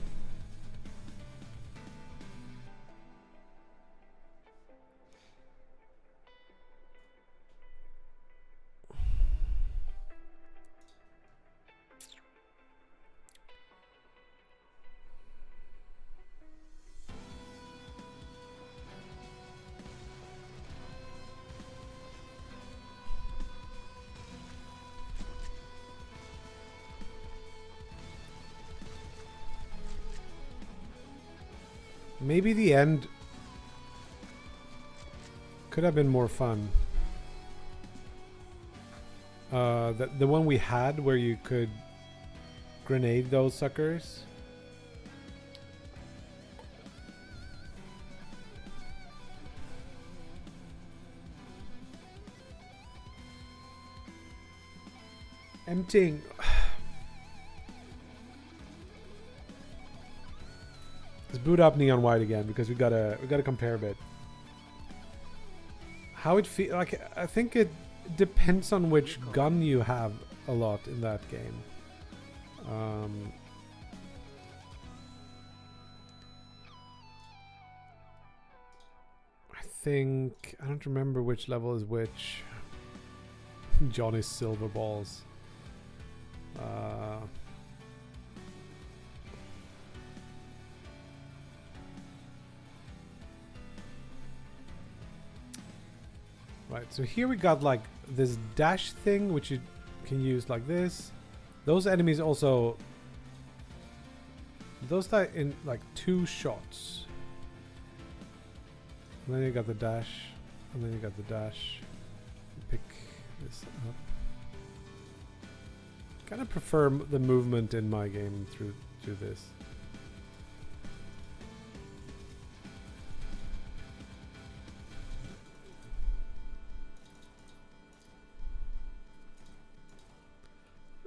Maybe the end could have been more fun. The one we had where you could grenade those suckers. Emptying. Let's boot up Neon White again because we gotta compare a bit. How it feel like, I think it depends on which gun you have a lot in that game. I don't remember which level is which. Johnny's silver balls. Right, so here we got like this dash thing, which you can use like this. Those enemies also, those die in like 2 shots. And then you got the dash, and then you got the dash. Pick this up. Kind of prefer the movement in my game through this.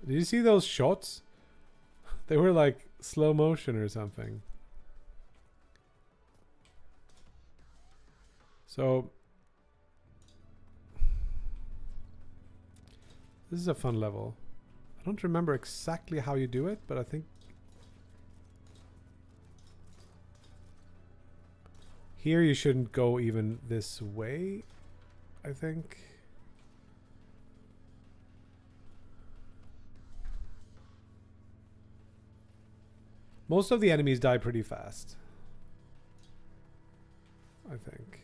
Did you see those shots? They were like slow motion or something. So this is a fun level. I don't remember exactly how you do it, but I think here you shouldn't go even this way, I think. Most of the enemies die pretty fast, I think.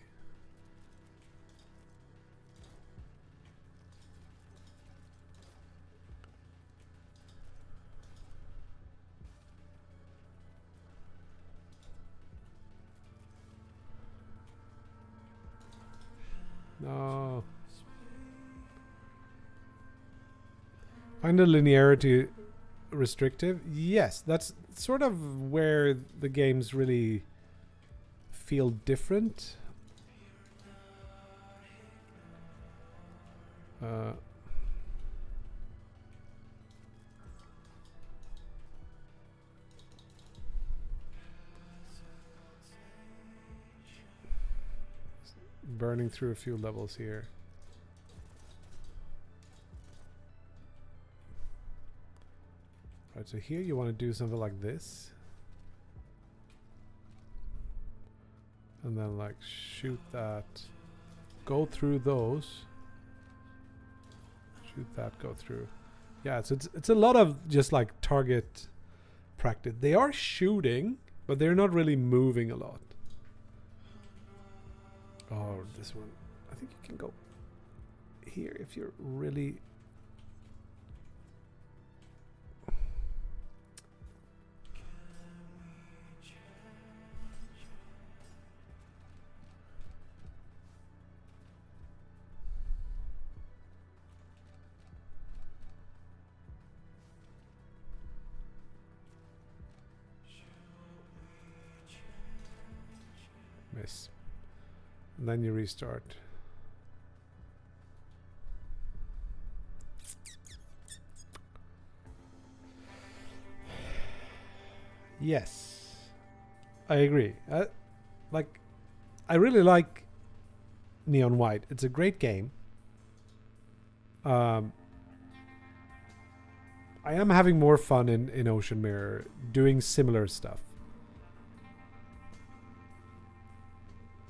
No. Find the linearity restrictive? Yes, that's sort of where the games really feel different. burning through a few levels here. Right, so here you want to do something like this. And then like shoot that. Go through those. Shoot that, go through. Yeah, so it's a lot of just like target practice. They are shooting, but they're not really moving a lot. Oh, this one. I think you can go here if you're really... Miss. And then you restart. Yes, I agree. I really like Neon White. It's a great game. I am having more fun in Ocean Mirror doing similar stuff.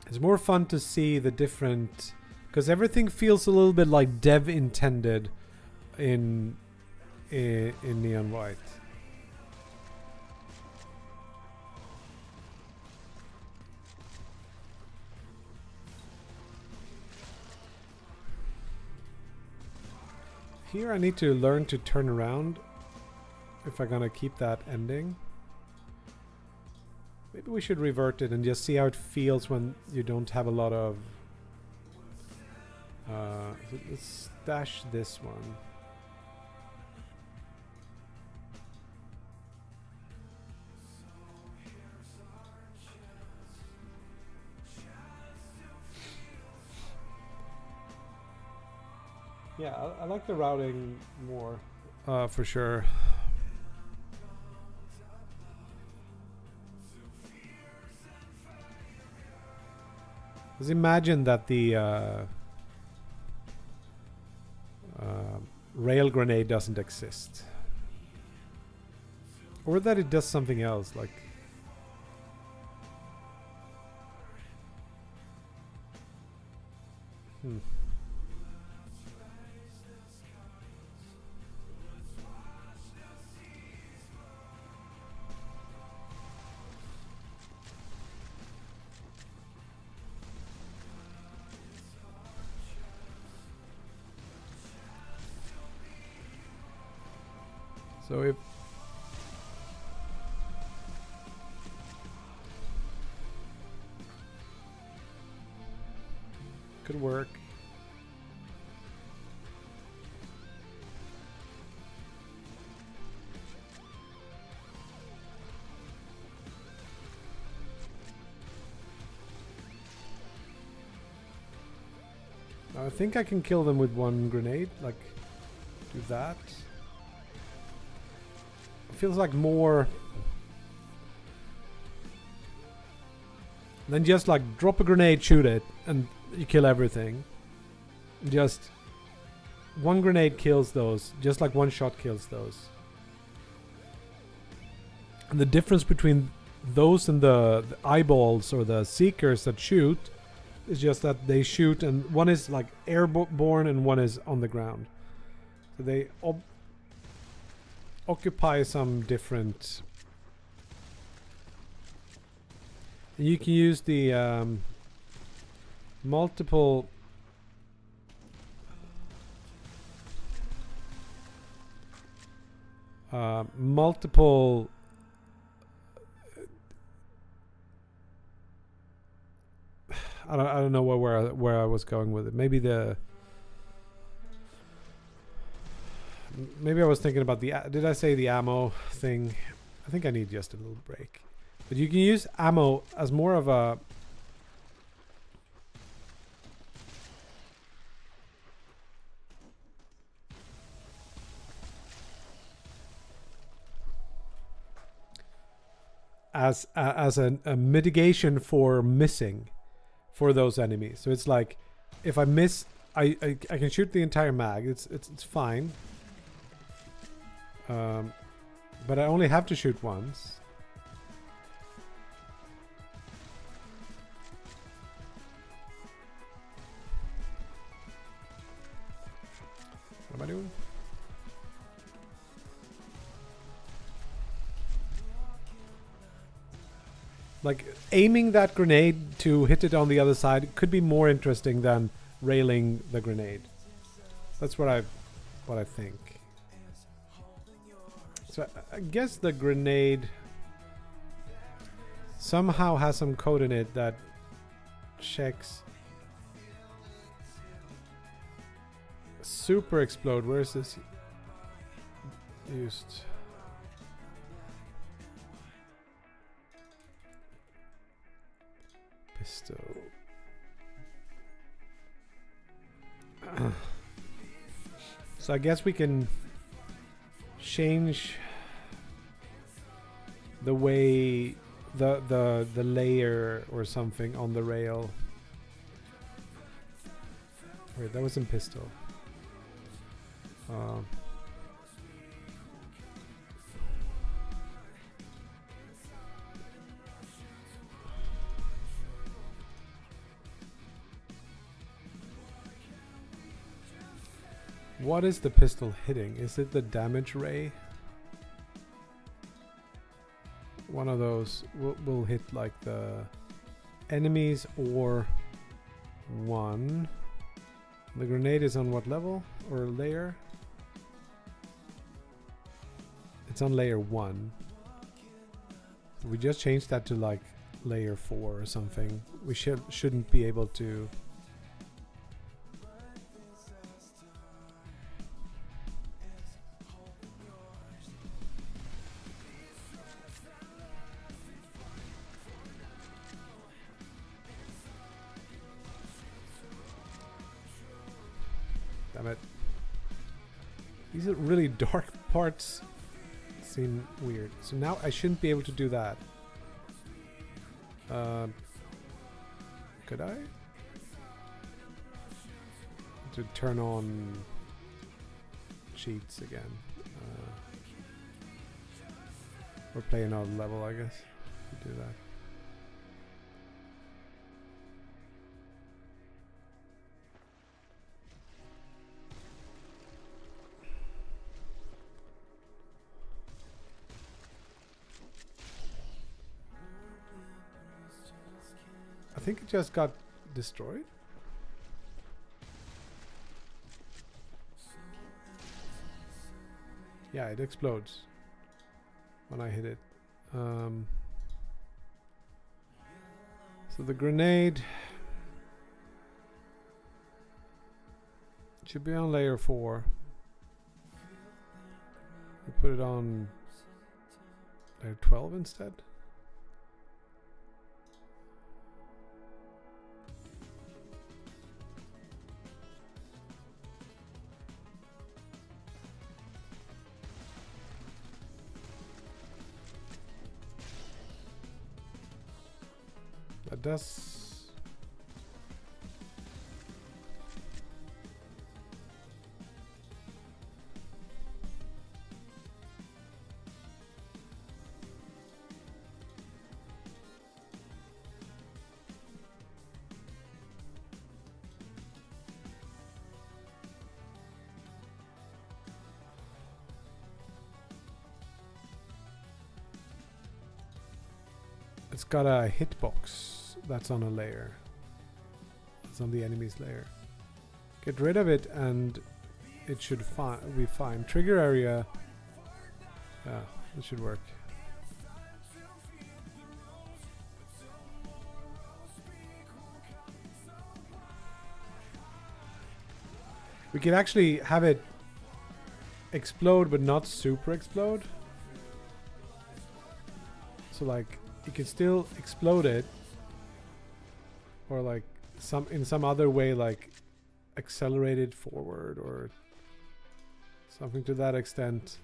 It's more fun to see the different, because everything feels a little bit like dev intended in Neon White. Here I need to learn to turn around if I'm gonna keep that ending. Maybe we should revert it and just see how it feels when you don't have a lot of... so let's stash this one. Yeah, I like the routing more, for sure. Just imagine that the rail grenade doesn't exist. Or that it does something else, like... So if could work. I think I can kill them with one grenade, like do that. Feels like more than just like drop a grenade, shoot it, and you kill everything. Just one grenade kills those, just like one shot kills those. And the difference between those and the eyeballs or the seekers that shoot is just that they shoot, and one is like airborne and one is on the ground. So they occupy some different... You can use the multiple I don't know where I was going with it. Maybe I was thinking about the... Did I say the ammo thing? I think I need just a little break. But you can use ammo as more of a... as a mitigation for missing. for those enemies. So it's like, if I miss, I can shoot the entire mag. It's fine. But I only have to shoot once. What am I doing? Like, aiming that grenade to hit it on the other side could be more interesting than railing the grenade. That's what I think. So I guess the grenade somehow has some code in it that checks super explode. Where is this used? Pistol. So I guess we can change the way the layer or something on the rail. Wait, that was in pistol. What is the pistol hitting? Is it the damage ray? One of those will hit like the enemies or one. The grenade is on what level or layer? It's on layer 1. We just changed that to like layer 4 or something. We shouldn't be able to. Damn it. These are really dark parts. Seem weird. So now I shouldn't be able to do that. Could I? To turn on cheats again. Or play another level, I guess. To do that. I think it just got destroyed. Yeah, it explodes when I hit it. So the grenade should be on layer 4. We put it on layer 12 instead. That does. It's got a hitbox that's on a layer. It's on the enemy's layer. Get rid of it and it should be fine. Trigger area. Yeah, it should work. We can actually have it explode but not super explode. So like you can still explode it, or like in some other way, like accelerate it forward or something to that extent.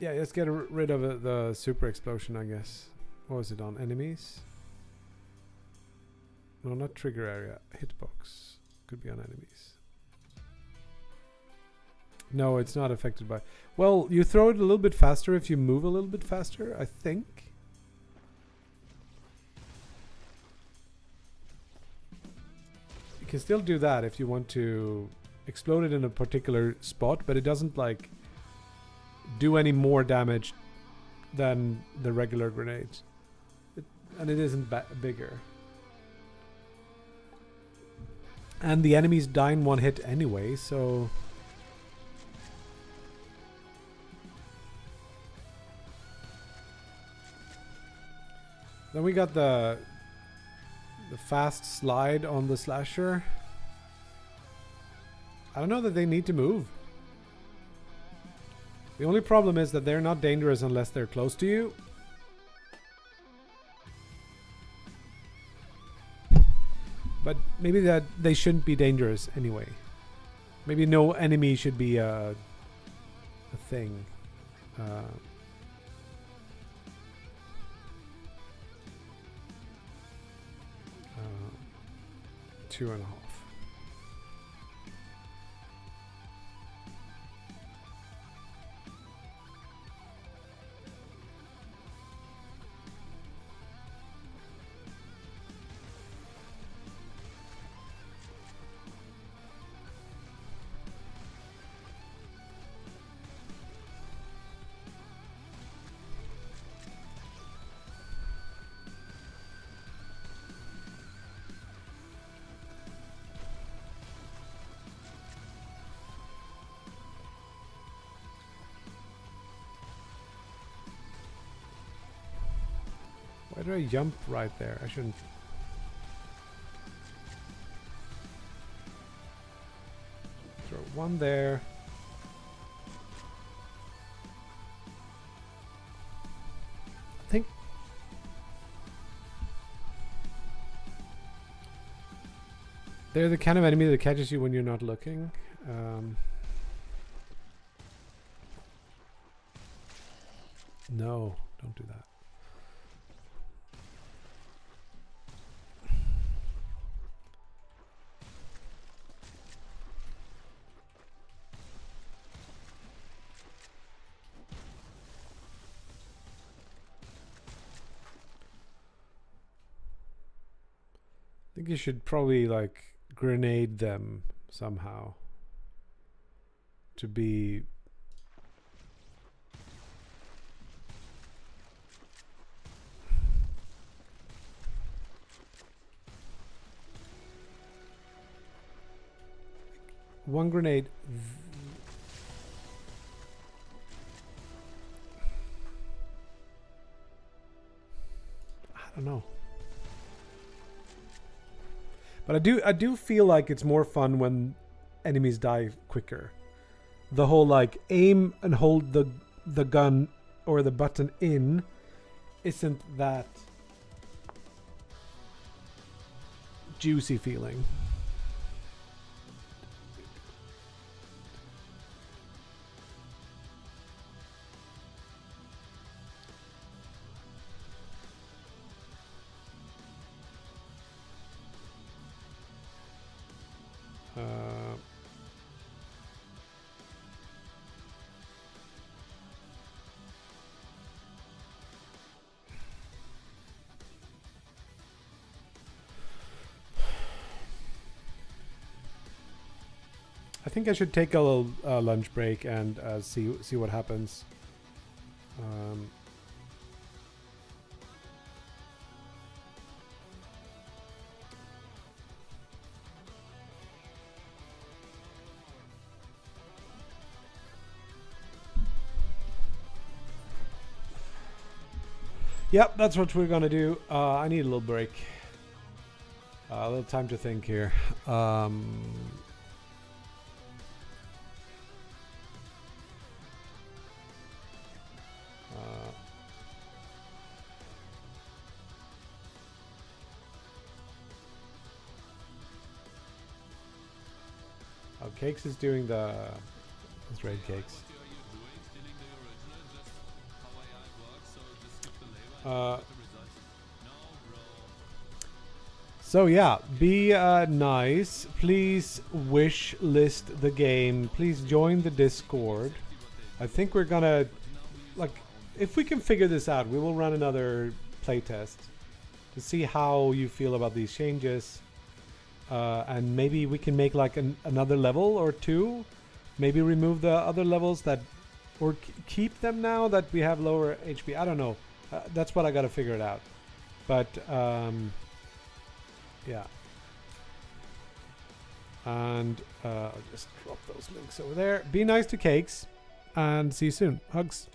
Yeah, let's get rid of the super explosion, I guess. What was it on? Enemies? No, not trigger area. Hitbox. Could be on enemies. No, it's not affected by... Well, you throw it a little bit faster if you move a little bit faster, I think. You can still do that if you want to explode it in a particular spot, but it doesn't, like, do any more damage than the regular grenades. And it isn't bigger. And the enemies die in one hit anyway, so... Then we got the fast slide on the slasher. I don't know that they need to move. The only problem is that they're not dangerous unless they're close to you. But maybe that they shouldn't be dangerous anyway. Maybe no enemy should be a thing. 2.5. Why did I jump right there? I shouldn't. Throw one there. I think. They're the kind of enemy that catches you when you're not looking. No, don't do that. I think you should probably like grenade them somehow to be one grenade. I don't know. But I do feel like it's more fun when enemies die quicker. The whole like aim and hold the gun or the button in isn't that juicy feeling. I think I should take a little lunch break and see what happens. Yep, that's what we're gonna do. I need a little break. A little time to think here. Cakes is doing the raid cakes. So yeah, be nice. Please wish list the game. Please join the Discord. I think we're gonna, like, if we can figure this out, we will run another playtest to see how you feel about these changes. And maybe we can make like another level or two. Maybe remove the other levels that, or keep them now that we have lower HP. I don't know. That's what I gotta figure it out. But yeah. And I'll just drop those links over there. Be nice to Cakes, and see you soon. Hugs.